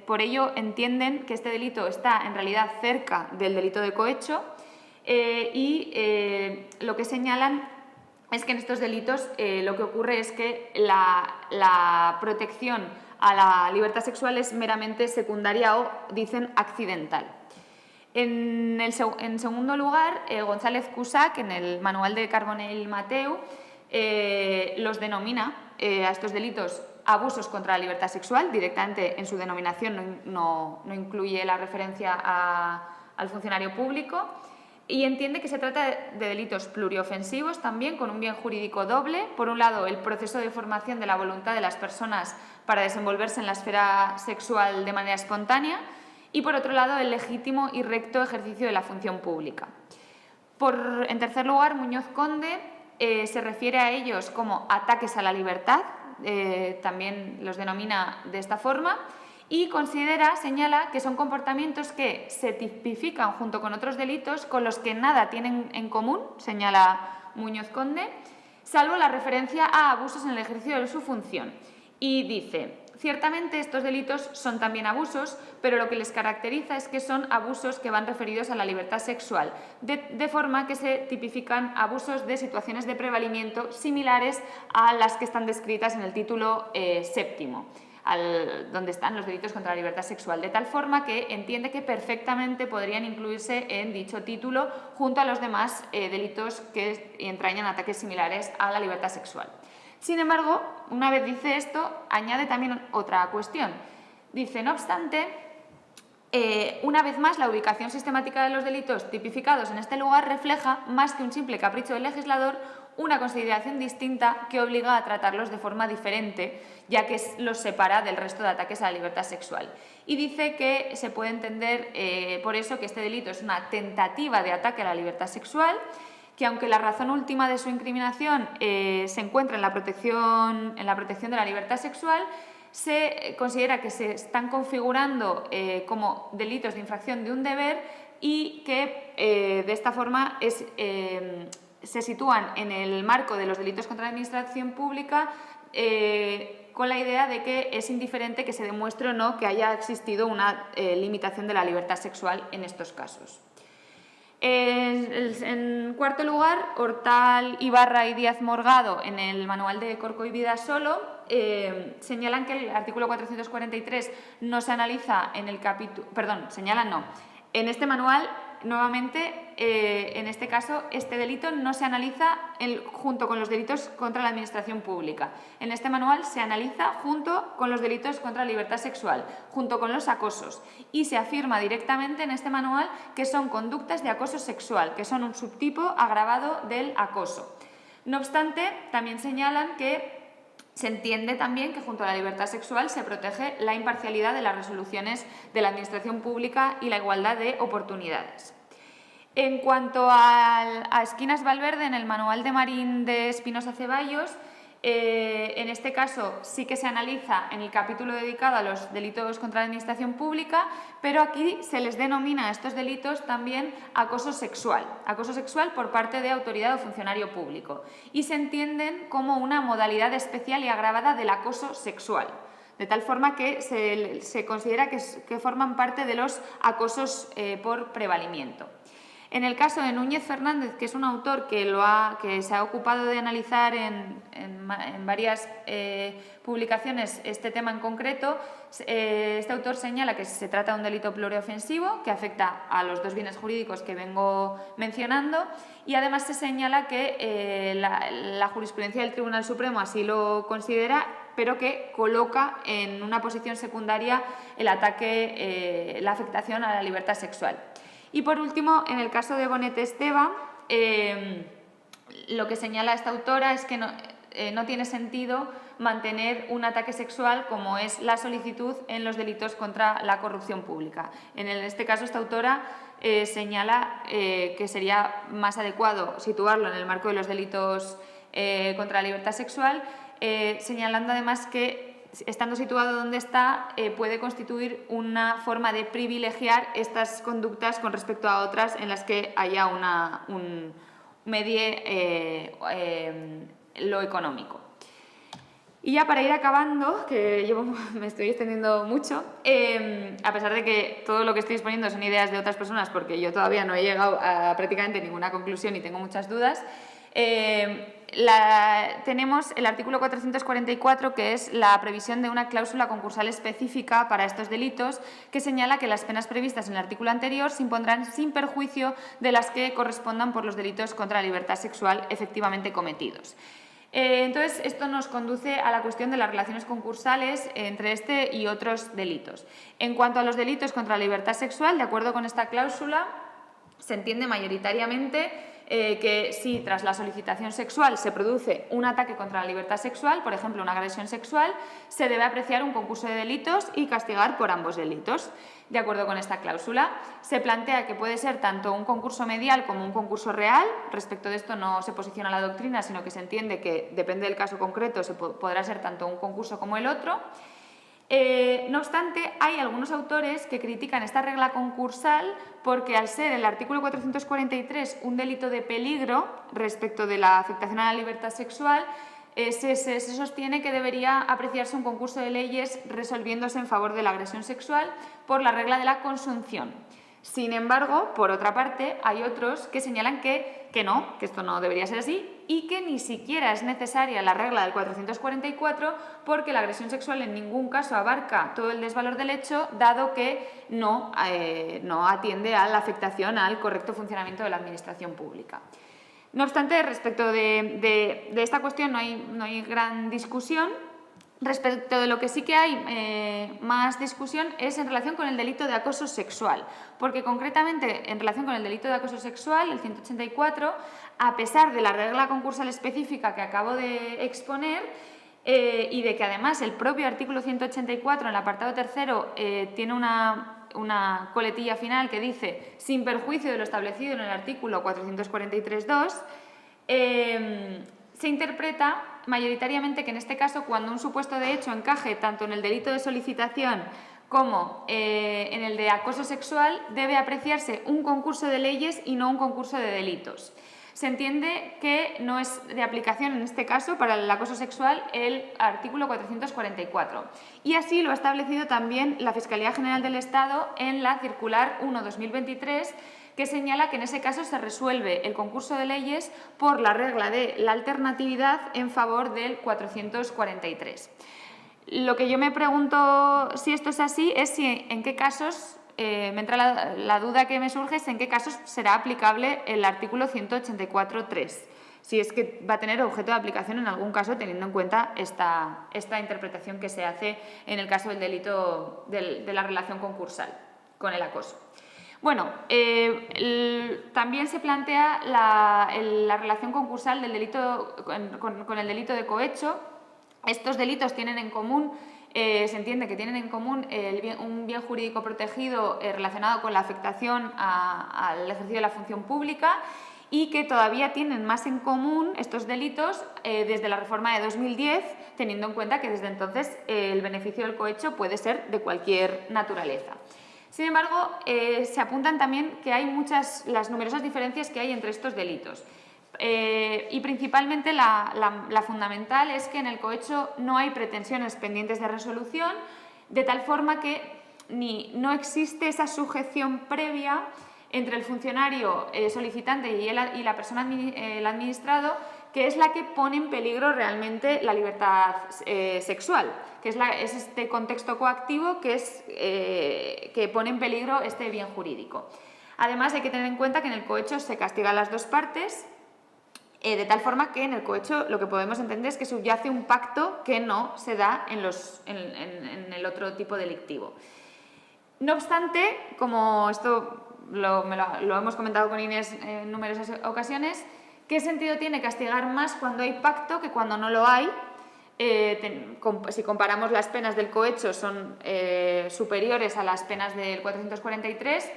por ello entienden que este delito está en realidad cerca del delito de cohecho, y lo que señalan es que en estos delitos lo que ocurre es que la protección a la libertad sexual es meramente secundaria o, dicen, accidental. En segundo lugar, González Cusack, en el manual de Carbonell Mateu, los denomina a estos delitos abusos contra la libertad sexual. Directamente en su denominación no incluye la referencia al funcionario público, y entiende que se trata de delitos pluriofensivos también, con un bien jurídico doble. Por un lado, el proceso de formación de la voluntad de las personas para desenvolverse en la esfera sexual de manera espontánea, y por otro lado, el legítimo y recto ejercicio de la función pública. En tercer lugar, Muñoz Conde se refiere a ellos como ataques a la libertad, también los denomina de esta forma, y señala que son comportamientos que se tipifican junto con otros delitos con los que nada tienen en común, señala Muñoz Conde, salvo la referencia a abusos en el ejercicio de su función. Y dice: ciertamente estos delitos son también abusos, pero lo que les caracteriza es que son abusos que van referidos a la libertad sexual, de forma que se tipifican abusos de situaciones de prevalimiento similares a las que están descritas en el título séptimo, donde están los delitos contra la libertad sexual, de tal forma que entiende que perfectamente podrían incluirse en dicho título junto a los demás delitos que entrañan ataques similares a la libertad sexual. Sin embargo, una vez dice esto, añade también otra cuestión. Dice: no obstante, una vez más, la ubicación sistemática de los delitos tipificados en este lugar refleja, más que un simple capricho del legislador, una consideración distinta que obliga a tratarlos de forma diferente, ya que los separa del resto de ataques a la libertad sexual. Y dice que se puede entender por eso que este delito es una tentativa de ataque a la libertad sexual, que aunque la razón última de su incriminación se encuentra en la protección de la libertad sexual, se considera que se están configurando como delitos de infracción de un deber y que de esta forma se sitúan en el marco de los delitos contra la administración pública con la idea de que es indiferente que se demuestre o no que haya existido una limitación de la libertad sexual en estos casos. En cuarto lugar, Hortal, Ibarra y Díaz Morgado, en el manual de Corco y Vidasolo, señalan que el artículo 443 no se analiza en el capítulo... Perdón, señalan no. En este manual, nuevamente, en este caso, este delito no se analiza junto con los delitos contra la administración pública. En este manual se analiza junto con los delitos contra la libertad sexual, junto con los acosos. Y se afirma directamente en este manual que son conductas de acoso sexual, que son un subtipo agravado del acoso. No obstante, también señalan que se entiende también que junto a la libertad sexual se protege la imparcialidad de las resoluciones de la administración pública y la igualdad de oportunidades. En cuanto a Esquinas Valverde, en el manual de Marín de Espinosa Ceballos, en este caso sí que se analiza en el capítulo dedicado a los delitos contra la administración pública, pero aquí se les denomina a estos delitos también acoso sexual por parte de autoridad o funcionario público, y se entienden como una modalidad especial y agravada del acoso sexual, de tal forma que se considera que forman parte de los acosos por prevalimiento. En el caso de Núñez Fernández, que es un autor que se ha ocupado de analizar en varias publicaciones este tema en concreto, este autor señala que se trata de un delito pluriofensivo que afecta a los dos bienes jurídicos que vengo mencionando, y además se señala que la jurisprudencia del Tribunal Supremo así lo considera, pero que coloca en una posición secundaria el ataque, la afectación a la libertad sexual. Y por último, en el caso de Bonet Esteva, lo que señala esta autora es que no tiene sentido mantener un ataque sexual como es la solicitud en los delitos contra la corrupción pública. En este caso, esta autora señala que sería más adecuado situarlo en el marco de los delitos contra la libertad sexual, señalando además que estando situado donde está, puede constituir una forma de privilegiar estas conductas con respecto a otras en las que haya un medie lo económico. Y ya para ir acabando, que me estoy extendiendo mucho, a pesar de que todo lo que estoy exponiendo son ideas de otras personas, porque yo todavía no he llegado a prácticamente ninguna conclusión y tengo muchas dudas, tenemos el artículo 444, que es la previsión de una cláusula concursal específica para estos delitos, que señala que las penas previstas en el artículo anterior se impondrán sin perjuicio de las que correspondan por los delitos contra la libertad sexual efectivamente cometidos. Entonces, esto nos conduce a la cuestión de las relaciones concursales entre este y otros delitos. En cuanto a los delitos contra la libertad sexual, de acuerdo con esta cláusula, se entiende mayoritariamente que si tras la solicitación sexual se produce un ataque contra la libertad sexual, por ejemplo una agresión sexual, se debe apreciar un concurso de delitos y castigar por ambos delitos. De acuerdo con esta cláusula, se plantea que puede ser tanto un concurso medial como un concurso real. Respecto de esto no se posiciona la doctrina, sino que se entiende que depende del caso concreto, podrá ser tanto un concurso como el otro. No obstante, hay algunos autores que critican esta regla concursal porque, al ser el artículo 443 un delito de peligro respecto de la afectación a la libertad sexual, se sostiene que debería apreciarse un concurso de leyes resolviéndose en favor de la agresión sexual por la regla de la consunción. Sin embargo, por otra parte, hay otros que señalan que no, que esto no debería ser así y que ni siquiera es necesaria la regla del 444 porque la agresión sexual en ningún caso abarca todo el desvalor del hecho, dado que no atiende a la afectación al correcto funcionamiento de la administración pública. No obstante, respecto de esta cuestión no hay gran discusión. Respecto de lo que sí que hay más discusión es en relación con el delito de acoso sexual, porque concretamente en relación con el delito de acoso sexual, el 184, a pesar de la regla concursal específica que acabo de exponer y de que además el propio artículo 184 en el apartado tercero tiene una coletilla final que dice sin perjuicio de lo establecido en el artículo 443.2, se interpreta mayoritariamente que en este caso, cuando un supuesto de hecho encaje tanto en el delito de solicitación como en el de acoso sexual, debe apreciarse un concurso de leyes y no un concurso de delitos. Se entiende que no es de aplicación en este caso para el acoso sexual el artículo 444 y así lo ha establecido también la Fiscalía General del Estado en la Circular 1/2023, que señala que en ese caso se resuelve el concurso de leyes por la regla de la alternatividad en favor del 443. Lo que yo me pregunto si esto es así es si en qué casos, me entra la duda que me surge es en qué casos será aplicable el artículo 184.3, si es que va a tener objeto de aplicación en algún caso teniendo en cuenta esta interpretación que se hace en el caso del delito de la relación concursal con el acoso. Bueno, también se plantea la relación concursal del delito, con el delito de cohecho. Estos delitos tienen en común, se entiende que tienen en común un bien jurídico protegido relacionado con la afectación al ejercicio de la función pública y que todavía tienen más en común estos delitos desde la reforma de 2010, teniendo en cuenta que desde entonces el beneficio del cohecho puede ser de cualquier naturaleza. Sin embargo, se apuntan también que hay las numerosas diferencias que hay entre estos delitos. Y principalmente la fundamental es que en el cohecho no hay pretensiones pendientes de resolución, de tal forma que no existe esa sujeción previa entre el funcionario solicitante y la persona, el administrado, que es la que pone en peligro realmente la libertad sexual, que es este contexto coactivo que pone en peligro este bien jurídico. Además, hay que tener en cuenta que en el cohecho se castiga a las dos partes, de tal forma que en el cohecho lo que podemos entender es que subyace un pacto que no se da en el otro tipo delictivo. No obstante, como esto lo hemos comentado con Inés en numerosas ocasiones, ¿qué sentido tiene castigar más cuando hay pacto que cuando no lo hay? Si comparamos las penas del cohecho son superiores a las penas del 443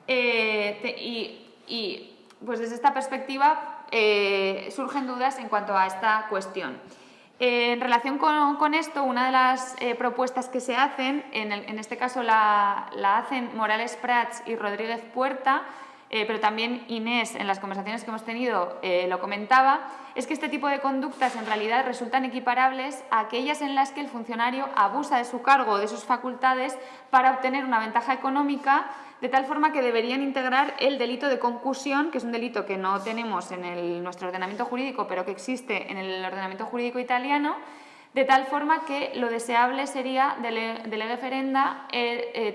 y pues desde esta perspectiva surgen dudas en cuanto a esta cuestión. En relación con esto, una de las propuestas que se hacen, en este caso la hacen Morales Prats y Rodríguez Puerta, pero también Inés en las conversaciones que hemos tenido lo comentaba, es que este tipo de conductas en realidad resultan equiparables a aquellas en las que el funcionario abusa de su cargo o de sus facultades para obtener una ventaja económica, de tal forma que deberían integrar el delito de concusión, que es un delito que no tenemos en nuestro ordenamiento jurídico, pero que existe en el ordenamiento jurídico italiano, de tal forma que lo deseable sería, de lege ferenda,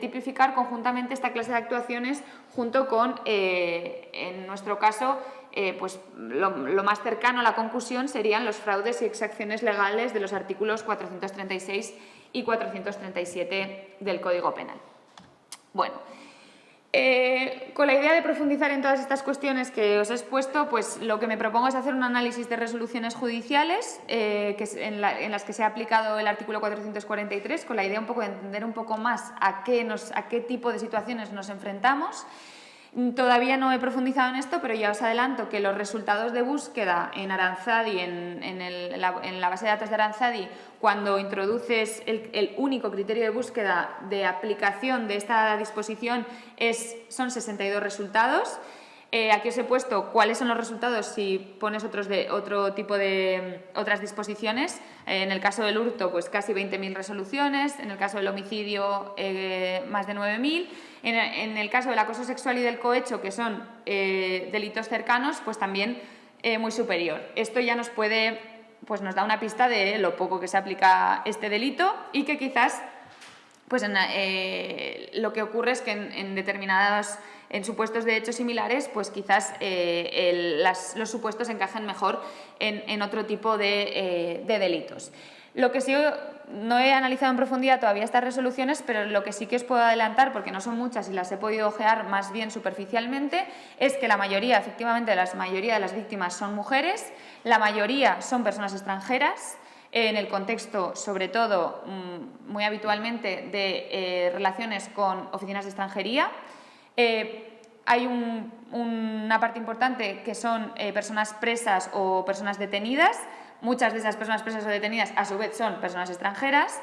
tipificar conjuntamente esta clase de actuaciones junto con, en nuestro caso, pues lo más cercano a la concusión serían los fraudes y exacciones legales de los artículos 436 y 437 del Código Penal. Bueno, con la idea de profundizar en todas estas cuestiones que os he expuesto, pues lo que me propongo es hacer un análisis de resoluciones judiciales en las que se ha aplicado el artículo 443, con la idea un poco de entender un poco más a qué tipo de situaciones nos enfrentamos. Todavía no he profundizado en esto, pero ya os adelanto que los resultados de búsqueda en Aranzadi, en la base de datos de Aranzadi, cuando introduces el único criterio de búsqueda de aplicación de esta disposición son 62 resultados. Aquí os he puesto cuáles son los resultados si pones otro tipo de otras disposiciones. En el caso del hurto, pues casi 20.000 resoluciones. En el caso del homicidio, más de 9.000. En el caso del acoso sexual y del cohecho, que son delitos cercanos, pues también muy superior. Esto ya nos da una pista de lo poco que se aplica este delito y que quizás pues lo que ocurre es que en supuestos de hechos similares, pues quizás los supuestos encajen mejor en otro tipo de delitos. Lo que sí, no he analizado en profundidad todavía estas resoluciones, pero lo que sí que os puedo adelantar, porque no son muchas y las he podido ojear más bien superficialmente, es que efectivamente la mayoría de las víctimas son mujeres, la mayoría son personas extranjeras, en el contexto, sobre todo, muy habitualmente, de relaciones con oficinas de extranjería. Hay una parte importante que son personas presas o personas detenidas, muchas de esas personas presas o detenidas a su vez son personas extranjeras.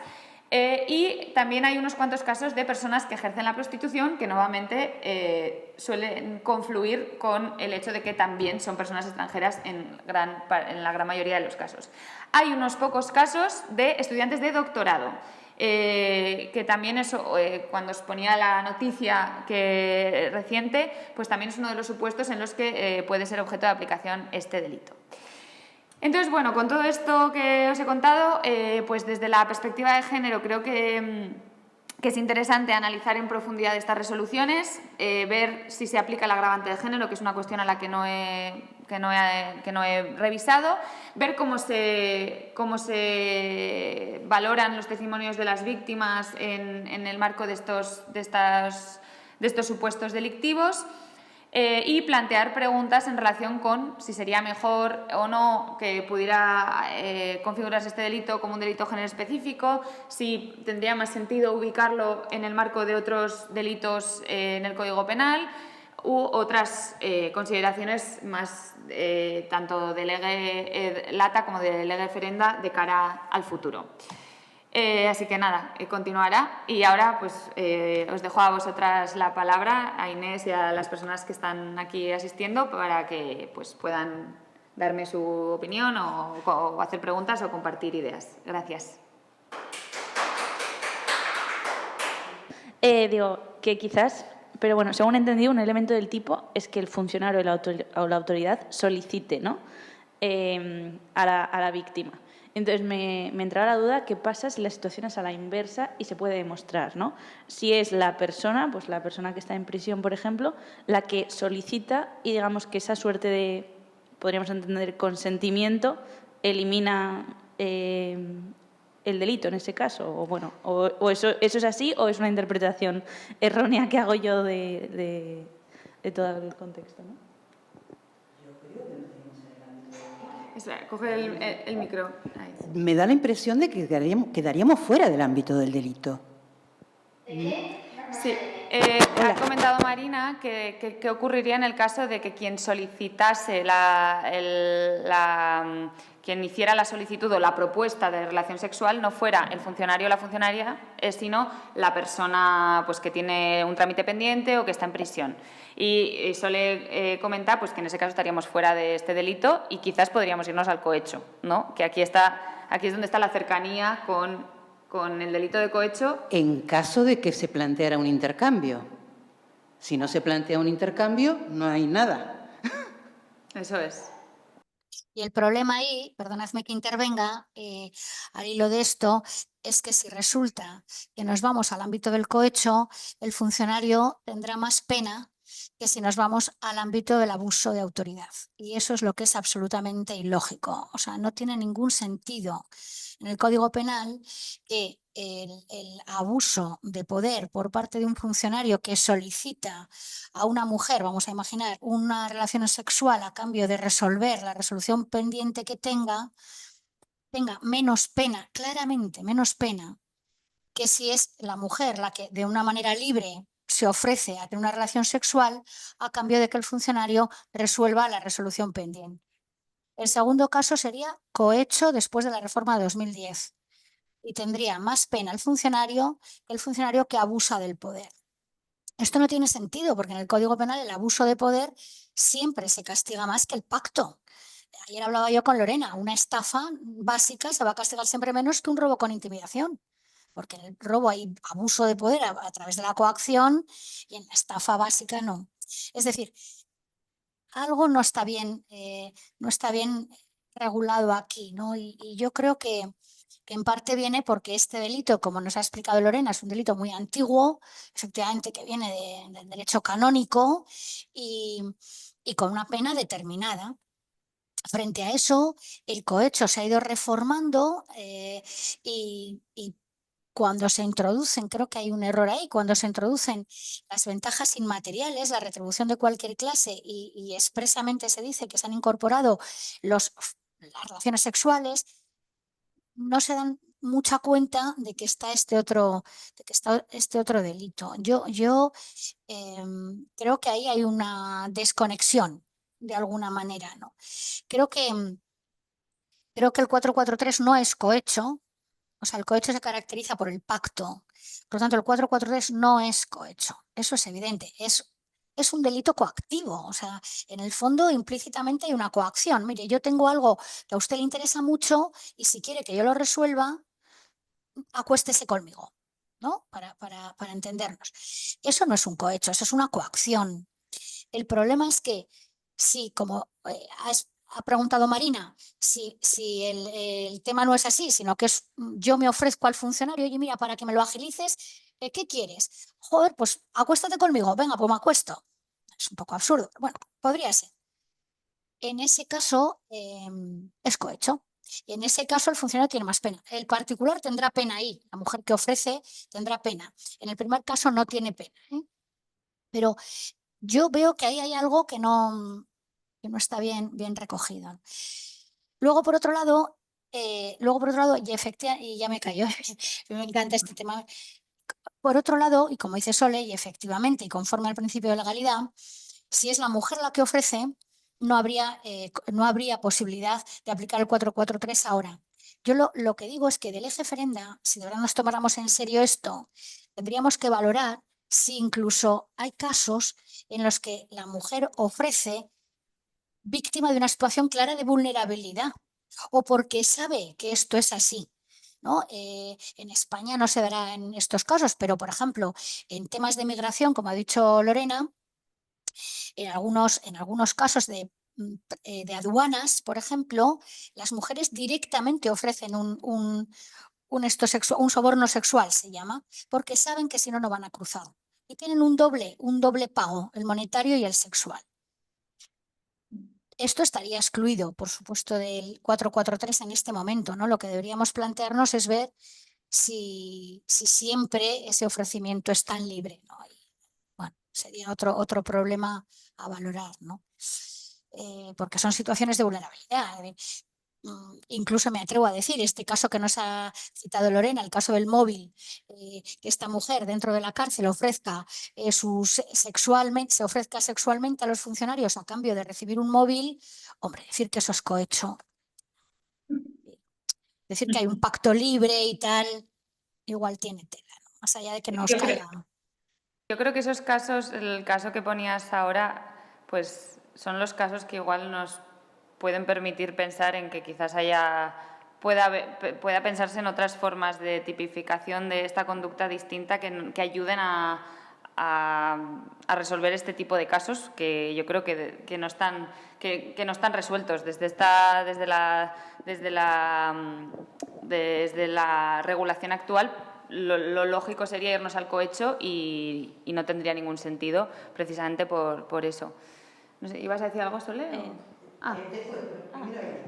Y también hay unos cuantos casos de personas que ejercen la prostitución que nuevamente suelen confluir con el hecho de que también son personas extranjeras en la gran mayoría de los casos. Hay unos pocos casos de estudiantes de doctorado, que también eso, cuando os ponía la noticia reciente, pues también es uno de los supuestos en los que puede ser objeto de aplicación este delito. Entonces, bueno, con todo esto que os he contado, pues desde la perspectiva de género creo que es interesante analizar en profundidad estas resoluciones, ver si se aplica el agravante de género, que es una cuestión a la que no he revisado, ver cómo se valoran los testimonios de las víctimas en el marco de estos supuestos delictivos. Y plantear preguntas en relación con si sería mejor o no que pudiera configurarse este delito como un delito de género específico, si tendría más sentido ubicarlo en el marco de otros delitos en el Código Penal u otras consideraciones más tanto de lege lata como de lege ferenda de cara al futuro. Así que nada, continuará y ahora pues os dejo a vosotras la palabra, a Inés y a las personas que están aquí asistiendo para que pues puedan darme su opinión o hacer preguntas o compartir ideas. Gracias. Digo que quizás, pero bueno, según he entendido, un elemento del tipo es que el funcionario o la autoridad solicite, ¿no? A la víctima. Entonces me entraba la duda qué pasa si la situación es a la inversa y se puede demostrar, ¿no? Si es la persona, pues la persona que está en prisión, por ejemplo, la que solicita y digamos que esa suerte de, podríamos entender, consentimiento elimina el delito en ese caso, o bueno, o eso es así o es una interpretación errónea que hago yo de todo el contexto, ¿no? Coge el micro. Ahí. Me da la impresión de que quedaríamos fuera del ámbito del delito. Sí, ha comentado Marina que qué ocurriría en el caso de que quien solicitase quien hiciera la solicitud o la propuesta de relación sexual no fuera el funcionario o la funcionaria, sino la persona pues, que tiene un trámite pendiente o que está en prisión. Y suele comentar pues, que en ese caso estaríamos fuera de este delito y quizás podríamos irnos al cohecho, ¿no? Que aquí es donde está la cercanía con el delito de cohecho. En caso de que se planteara un intercambio. Si no se plantea un intercambio, no hay nada. Eso es. Y el problema ahí, perdonadme que intervenga, al hilo de esto, es que si resulta que nos vamos al ámbito del cohecho, el funcionario tendrá más pena que si nos vamos al ámbito del abuso de autoridad. Y eso es lo que es absolutamente ilógico. O sea, no tiene ningún sentido en el Código Penal que el abuso de poder por parte de un funcionario que solicita a una mujer, vamos a imaginar, una relación sexual a cambio de resolver la resolución pendiente que tenga menos pena, claramente menos pena, que si es la mujer la que de una manera libre se ofrece a tener una relación sexual a cambio de que el funcionario resuelva la resolución pendiente. El segundo caso sería cohecho después de la reforma de 2010 y tendría más pena el funcionario que abusa del poder. Esto no tiene sentido porque en el Código Penal el abuso de poder siempre se castiga más que el pacto. Ayer hablaba yo con Lorena, una estafa básica se va a castigar siempre menos que un robo con intimidación, porque en el robo hay abuso de poder a través de la coacción y en la estafa básica no. Es decir, algo no está bien regulado aquí, ¿no? Y yo creo que en parte viene porque este delito, como nos ha explicado Lorena, es un delito muy antiguo, efectivamente que viene del derecho canónico y con una pena determinada. Frente a eso, el cohecho se ha ido reformando y cuando se introducen, creo que hay un error ahí, cuando se introducen las ventajas inmateriales, la retribución de cualquier clase y expresamente se dice que se han incorporado las relaciones sexuales, no se dan mucha cuenta de que está este otro delito. Yo creo que ahí hay una desconexión de alguna manera, ¿no? Creo que Creo que el 443 no es cohecho, o sea, el cohecho se caracteriza por el pacto. Por lo tanto, el 443 no es cohecho. Eso es evidente. Es un delito coactivo. O sea, en el fondo, implícitamente hay una coacción. Mire, yo tengo algo que a usted le interesa mucho y si quiere que yo lo resuelva, acuéstese conmigo, ¿no? Para entendernos. Eso no es un cohecho, eso es una coacción. El problema es que si, como ha preguntado Marina, si el tema no es así, sino que es yo me ofrezco al funcionario, oye, mira, para que me lo agilices, ¿qué quieres? Joder, pues acuéstate conmigo, venga, pues me acuesto. Es un poco absurdo. Bueno, podría ser. En ese caso, es cohecho. Y en ese caso, el funcionario tiene más pena. El particular tendrá pena ahí. La mujer que ofrece tendrá pena. En el primer caso no tiene pena. Pero yo veo que ahí hay algo que no está bien recogido. Luego, por otro lado, y efectivamente, y ya me cayó, me encanta este tema. Por otro lado, y como dice Sole, y efectivamente, y conforme al principio de legalidad, si es la mujer la que ofrece, no habría posibilidad de aplicar el 443 ahora. Yo lo que digo es que del eje Ferenda, si de verdad nos tomáramos en serio esto, tendríamos que valorar si incluso hay casos en los que la mujer ofrece víctima de una situación clara de vulnerabilidad o porque sabe que esto es así. ¿No? En España no se dará en estos casos, pero por ejemplo, en temas de migración, como ha dicho Lorena, en algunos casos de aduanas, por ejemplo, las mujeres directamente ofrecen un soborno sexual, se llama, porque saben que si no, no van a cruzar. Y tienen un doble pago, el monetario y el sexual. Esto estaría excluido, por supuesto, del 443 en este momento, ¿no? Lo que deberíamos plantearnos es ver si siempre ese ofrecimiento es tan libre, ¿no? Y, bueno, sería otro problema a valorar, ¿no? Porque son situaciones de vulnerabilidad. Incluso me atrevo a decir, este caso que nos ha citado Lorena, el caso del móvil, que esta mujer dentro de la cárcel se ofrezca sexualmente a los funcionarios a cambio de recibir un móvil, hombre, decir que eso es cohecho, decir que hay un pacto libre y tal, igual tiene tela, ¿no? Más allá de que nos caiga. Yo creo que esos casos, el caso que ponías ahora, pues son los casos que igual nos pueden permitir pensar en que quizás pueda pensarse en otras formas de tipificación de esta conducta distinta que ayuden a resolver este tipo de casos que yo creo que no están resueltos desde la regulación actual. Lo lógico sería irnos al cohecho y no tendría ningún sentido precisamente por eso. No sé, ¿ibas a decir algo, Sole?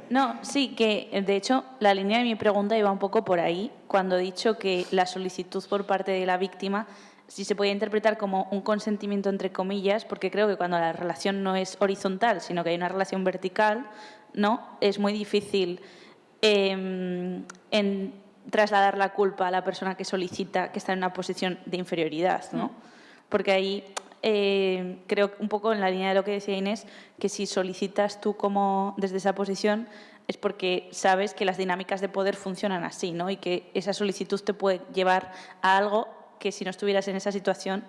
No, sí, que de hecho la línea de mi pregunta iba un poco por ahí, cuando he dicho que la solicitud por parte de la víctima sí se podía interpretar como un consentimiento entre comillas, porque creo que cuando la relación no es horizontal, sino que hay una relación vertical, ¿no? Es muy difícil trasladar la culpa a la persona que solicita, que está en una posición de inferioridad, ¿no? Porque ahí creo un poco en la línea de lo que decía Inés, que si solicitas tú como desde esa posición es porque sabes que las dinámicas de poder funcionan así, ¿no? Y que esa solicitud te puede llevar a algo que si no estuvieras en esa situación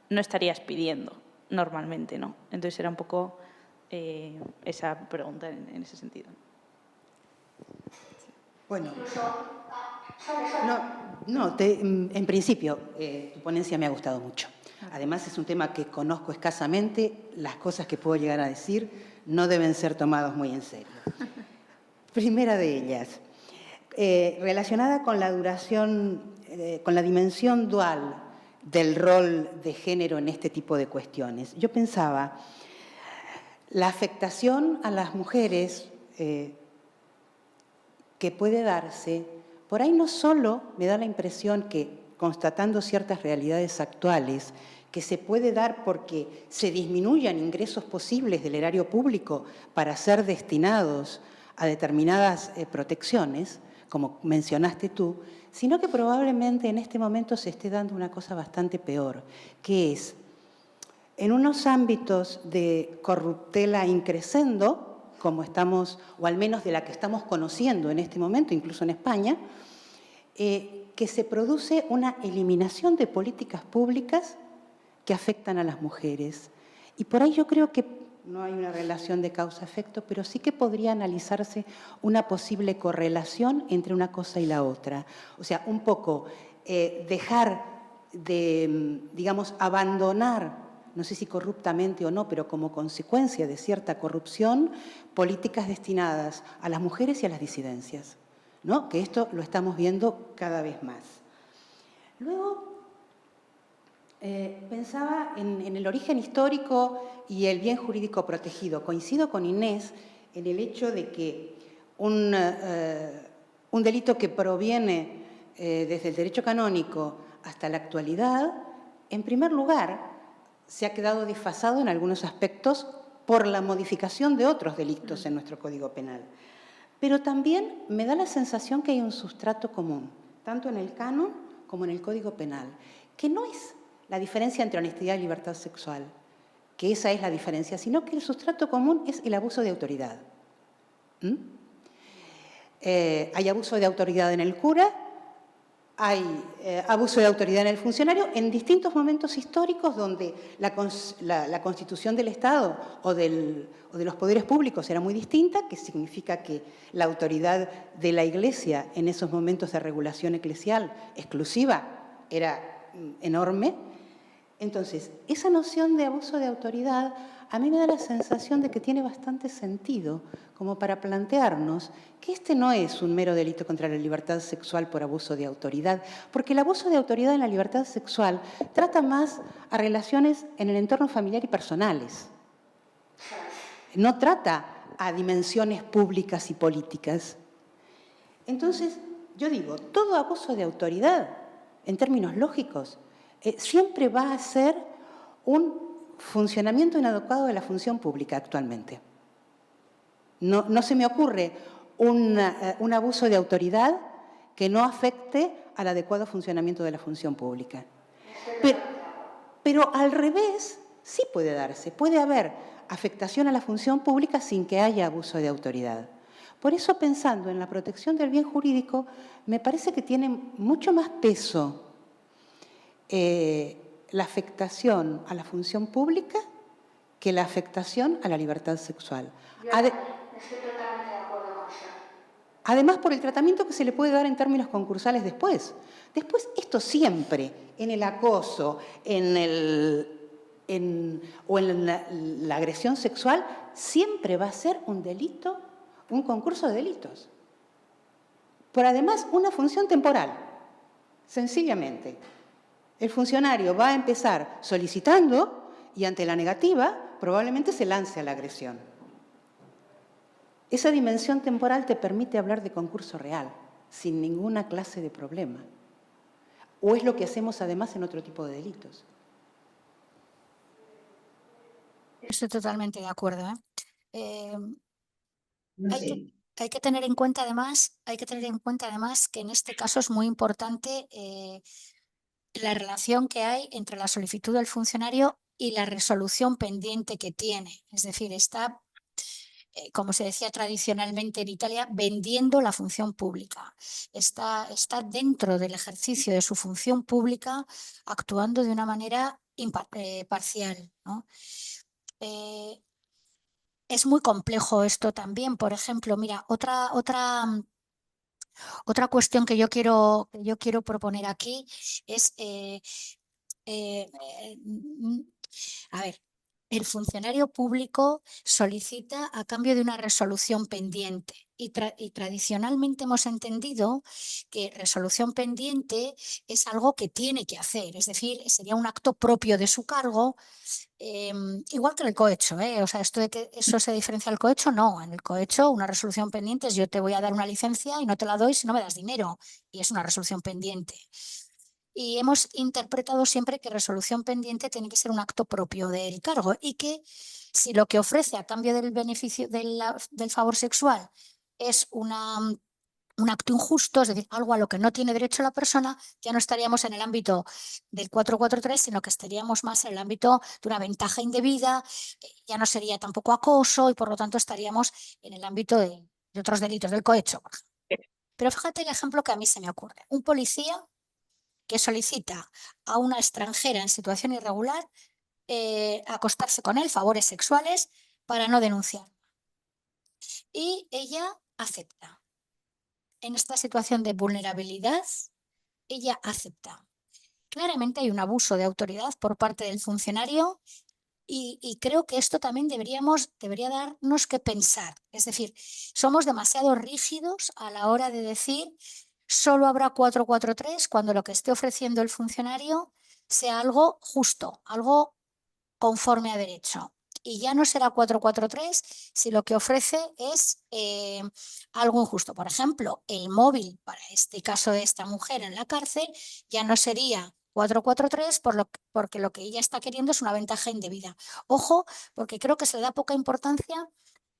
no estarías pidiendo normalmente, ¿no? Entonces era un poco esa pregunta en ese sentido. Bueno, en principio, tu ponencia me ha gustado mucho. Además, es un tema que conozco escasamente. Las cosas que puedo llegar a decir no deben ser tomadas muy en serio. Primera de ellas, relacionada con la con la dimensión dual del rol de género en este tipo de cuestiones. Yo pensaba, la afectación a las mujeres que puede darse, por ahí no solo me da la impresión que, constatando ciertas realidades actuales, que se puede dar porque se disminuyan ingresos posibles del erario público para ser destinados a determinadas protecciones, como mencionaste tú, sino que probablemente en este momento se esté dando una cosa bastante peor, que es, en unos ámbitos de corruptela increscendo, como estamos, o al menos de la que estamos conociendo en este momento, incluso en España, que se produce una eliminación de políticas públicas que afectan a las mujeres. Y por ahí yo creo que no hay una relación de causa-efecto, pero sí que podría analizarse una posible correlación entre una cosa y la otra. O sea, un poco dejar de, digamos, abandonar, no sé si corruptamente o no, pero como consecuencia de cierta corrupción, políticas destinadas a las mujeres y a las disidencias, ¿no? Que esto lo estamos viendo cada vez más. Luego, pensaba en el origen histórico y el bien jurídico protegido. Coincido con Inés en el hecho de que un delito que proviene desde el derecho canónico hasta la actualidad, en primer lugar, se ha quedado desfasado en algunos aspectos por la modificación de otros delitos en nuestro Código Penal. Pero también me da la sensación que hay un sustrato común, tanto en el canon como en el Código Penal, que no es la diferencia entre honestidad y libertad sexual, que esa es la diferencia, sino que el sustrato común es el abuso de autoridad. Hay abuso de autoridad en el cura, hay abuso de autoridad en el funcionario en distintos momentos históricos donde la constitución del Estado o de los poderes públicos era muy distinta, que significa que la autoridad de la Iglesia en esos momentos de regulación eclesial exclusiva era enorme. Entonces, esa noción de abuso de autoridad a mí me da la sensación de que tiene bastante sentido como para plantearnos que este no es un mero delito contra la libertad sexual por abuso de autoridad, porque el abuso de autoridad en la libertad sexual trata más a relaciones en el entorno familiar y personales. No trata a dimensiones públicas y políticas. Entonces, yo digo, todo abuso de autoridad, en términos lógicos, siempre va a ser un funcionamiento inadecuado de la función pública actualmente. No se me ocurre un abuso de autoridad que no afecte al adecuado funcionamiento de la función pública. Pero al revés sí puede darse. Puede haber afectación a la función pública sin que haya abuso de autoridad. Por eso, pensando en la protección del bien jurídico, me parece que tiene mucho más peso la afectación a la función pública que la afectación a la libertad sexual. Además, por el tratamiento que se le puede dar en términos concursales después. Después, esto siempre, en el acoso, o en la agresión sexual, siempre va a ser un delito, un concurso de delitos. Por además, una función temporal, sencillamente. El funcionario va a empezar solicitando y ante la negativa probablemente se lance a la agresión. Esa dimensión temporal te permite hablar de concurso real, sin ninguna clase de problema. O es lo que hacemos además en otro tipo de delitos. Estoy totalmente de acuerdo. No Hay sé. hay que tener en cuenta además, que en este caso es muy importante la relación que hay entre la solicitud del funcionario y la resolución pendiente que tiene. Es decir, está, como se decía tradicionalmente en Italia, vendiendo la función pública. Está dentro del ejercicio de su función pública actuando de una manera parcial, ¿no? Es muy complejo esto también. Por ejemplo, mira, otra cuestión que yo quiero proponer aquí es, a ver, el funcionario público solicita a cambio de una resolución pendiente y tradicionalmente hemos entendido que resolución pendiente es algo que tiene que hacer, es decir, sería un acto propio de su cargo. Igual que en el cohecho, o sea, esto de que eso se diferencia del cohecho, no. En el cohecho, una resolución pendiente es yo te voy a dar una licencia y no te la doy si no me das dinero. Y es una resolución pendiente. Y hemos interpretado siempre que resolución pendiente tiene que ser un acto propio del cargo y que si lo que ofrece a cambio del beneficio del favor sexual es una un acto injusto, es decir, algo a lo que no tiene derecho la persona, ya no estaríamos en el ámbito del 443, sino que estaríamos más en el ámbito de una ventaja indebida, ya no sería tampoco acoso y por lo tanto estaríamos en el ámbito de otros delitos, del cohecho, por ejemplo. Pero fíjate el ejemplo que a mí se me ocurre. Un policía que solicita a una extranjera en situación irregular acostarse con él, favores sexuales, para no denunciar. Y ella acepta. En esta situación de vulnerabilidad, ella acepta. Claramente hay un abuso de autoridad por parte del funcionario y creo que esto también debería darnos que pensar. Es decir, somos demasiado rígidos a la hora de decir solo habrá 443 cuando lo que esté ofreciendo el funcionario sea algo justo, algo conforme a derecho. Y ya no será 443 si lo que ofrece es algo injusto. Por ejemplo, el móvil, para este caso de esta mujer en la cárcel, ya no sería 443 porque lo que ella está queriendo es una ventaja indebida. Ojo, porque creo que se le da poca importancia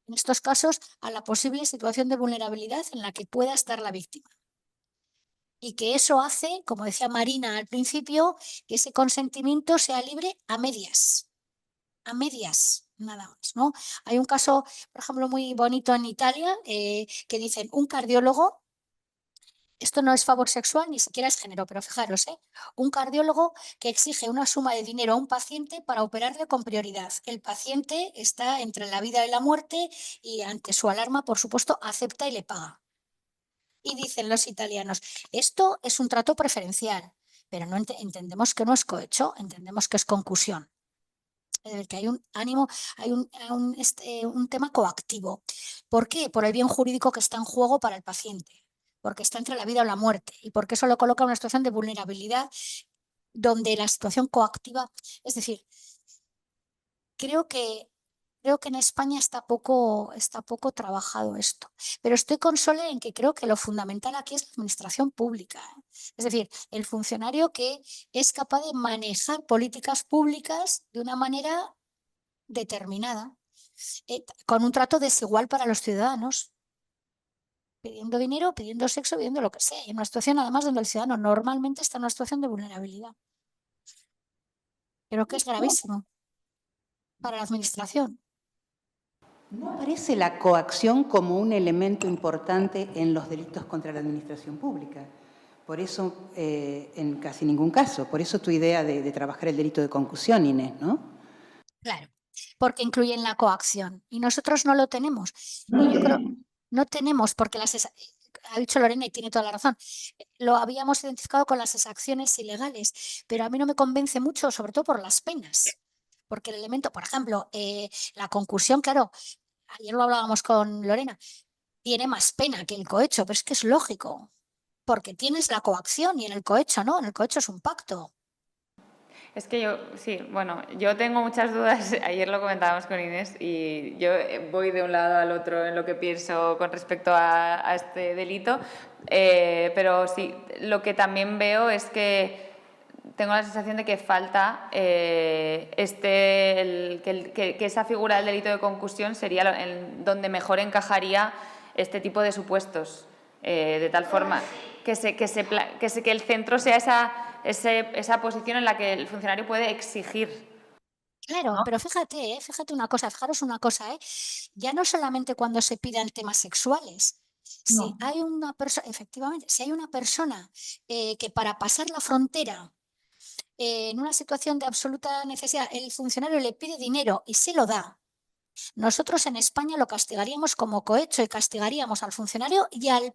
en estos casos a la posible situación de vulnerabilidad en la que pueda estar la víctima. Y que eso hace, como decía Marina al principio, que ese consentimiento sea libre a medias, nada más, ¿no? Hay un caso, por ejemplo, muy bonito en Italia, que dicen un cardiólogo, esto no es favor sexual, ni siquiera es género, pero fijaros, un cardiólogo que exige una suma de dinero a un paciente para operarle con prioridad. El paciente está entre la vida y la muerte y ante su alarma, por supuesto, acepta y le paga. Y dicen los italianos, esto es un trato preferencial, pero no entendemos que no es cohecho, entendemos que es concusión. Que hay un ánimo, hay un tema coactivo. ¿Por qué? Por el bien jurídico que está en juego para el paciente, porque está entre la vida o la muerte y porque eso lo coloca en una situación de vulnerabilidad donde la situación coactiva, es decir, creo que en España está poco trabajado esto, pero estoy con Sole en que creo que lo fundamental aquí es la administración pública, Es decir, el funcionario que es capaz de manejar políticas públicas de una manera determinada, con un trato desigual para los ciudadanos, pidiendo dinero, pidiendo sexo, pidiendo lo que sea, y en una situación además donde el ciudadano normalmente está en una situación de vulnerabilidad. Creo que es gravísimo para la administración. ¿No aparece la coacción como un elemento importante en los delitos contra la administración pública? Por eso, en casi ningún caso, por eso tu idea de trabajar el delito de concusión, Inés, ¿no? Claro, porque incluyen la coacción y nosotros no lo tenemos. Y yo creo, no tenemos, porque ha dicho Lorena y tiene toda la razón, lo habíamos identificado con las exacciones ilegales, pero a mí no me convence mucho, sobre todo por las penas. Porque el elemento, por ejemplo, la concusión, claro, ayer lo hablábamos con Lorena, tiene más pena que el cohecho, pero es que es lógico, porque tienes la coacción y en el cohecho no, en el cohecho es un pacto. Es que yo tengo muchas dudas, ayer lo comentábamos con Inés y yo voy de un lado al otro en lo que pienso con respecto a este delito, pero sí, lo que también veo es que tengo la sensación de que falta que esa figura del delito de concusión sería donde mejor encajaría este tipo de supuestos, de tal forma que el centro sea esa posición en la que el funcionario puede exigir. Claro, ¿No? pero fíjate una cosa, fijaros una cosa, ya no solamente cuando se pidan temas sexuales. Si hay una persona, efectivamente, si hay una persona que para pasar la frontera en una situación de absoluta necesidad, el funcionario le pide dinero y se lo da, nosotros en España lo castigaríamos como cohecho y castigaríamos al funcionario y al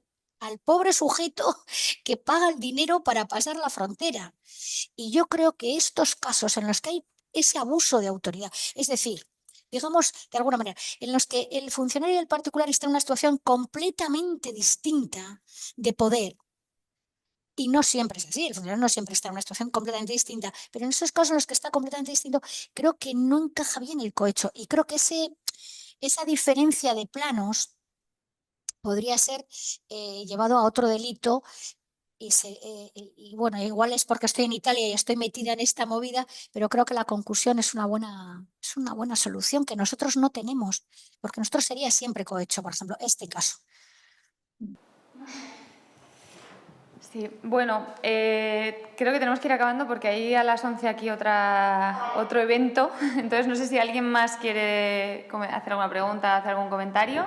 pobre sujeto que paga el dinero para pasar la frontera. Y yo creo que estos casos en los que hay ese abuso de autoridad, es decir, digamos de alguna manera, en los que el funcionario y el particular están en una situación completamente distinta de poder, y no siempre es así, el funcionario no siempre está en una situación completamente distinta, pero en esos casos en los que está completamente distinto, creo que no encaja bien el cohecho y creo que esa diferencia de planos podría ser llevado a otro delito y bueno, igual es porque estoy en Italia y estoy metida en esta movida, pero creo que la concusión es una buena solución que nosotros no tenemos, porque nosotros sería siempre cohecho, por ejemplo, este caso. Sí, bueno, creo que tenemos que ir acabando porque hay a las 11 aquí otro evento. Entonces, no sé si alguien más quiere hacer alguna pregunta, hacer algún comentario.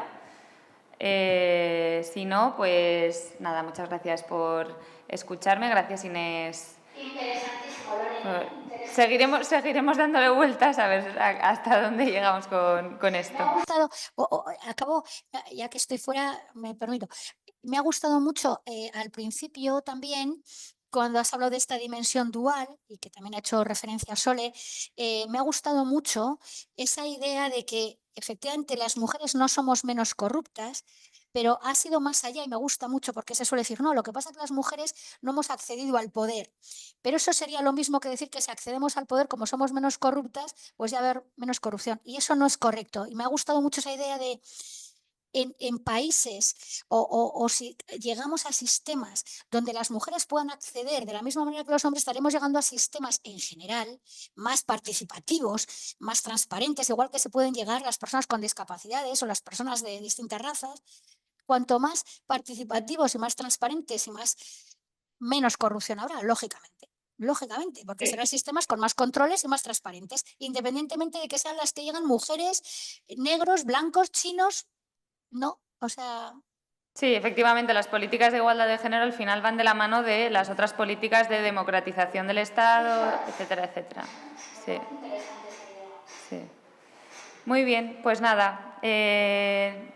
Si no, pues nada, muchas gracias por escucharme. Gracias, Inés. Interesantísimo, Seguiremos dándole vueltas a ver hasta dónde llegamos con esto. Me ha gustado, acabo, ya que estoy fuera, me permito. Me ha gustado mucho al principio también, cuando has hablado de esta dimensión dual, y que también ha hecho referencia a Sole, me ha gustado mucho esa idea de que efectivamente las mujeres no somos menos corruptas, pero ha sido más allá y me gusta mucho porque se suele decir, no, lo que pasa es que las mujeres no hemos accedido al poder. Pero eso sería lo mismo que decir que si accedemos al poder, como somos menos corruptas, pues ya va a haber menos corrupción. Y eso no es correcto. Y me ha gustado mucho esa idea de en países o si llegamos a sistemas donde las mujeres puedan acceder de la misma manera que los hombres, estaremos llegando a sistemas en general más participativos, más transparentes, igual que se pueden llegar las personas con discapacidades o las personas de distintas razas. Cuanto más participativos y más transparentes y menos corrupción habrá, lógicamente. Lógicamente, porque serán sistemas con más controles y más transparentes, independientemente de que sean las que llegan mujeres, negros, blancos, chinos, no, o sea, Sí, efectivamente, las políticas de igualdad de género al final van de la mano de las otras políticas de democratización del Estado, etcétera, etcétera. Sí. Sí. Muy bien, pues nada,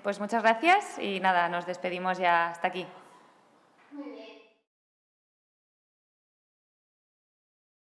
pues muchas gracias y nada, nos despedimos ya hasta aquí. muy bien.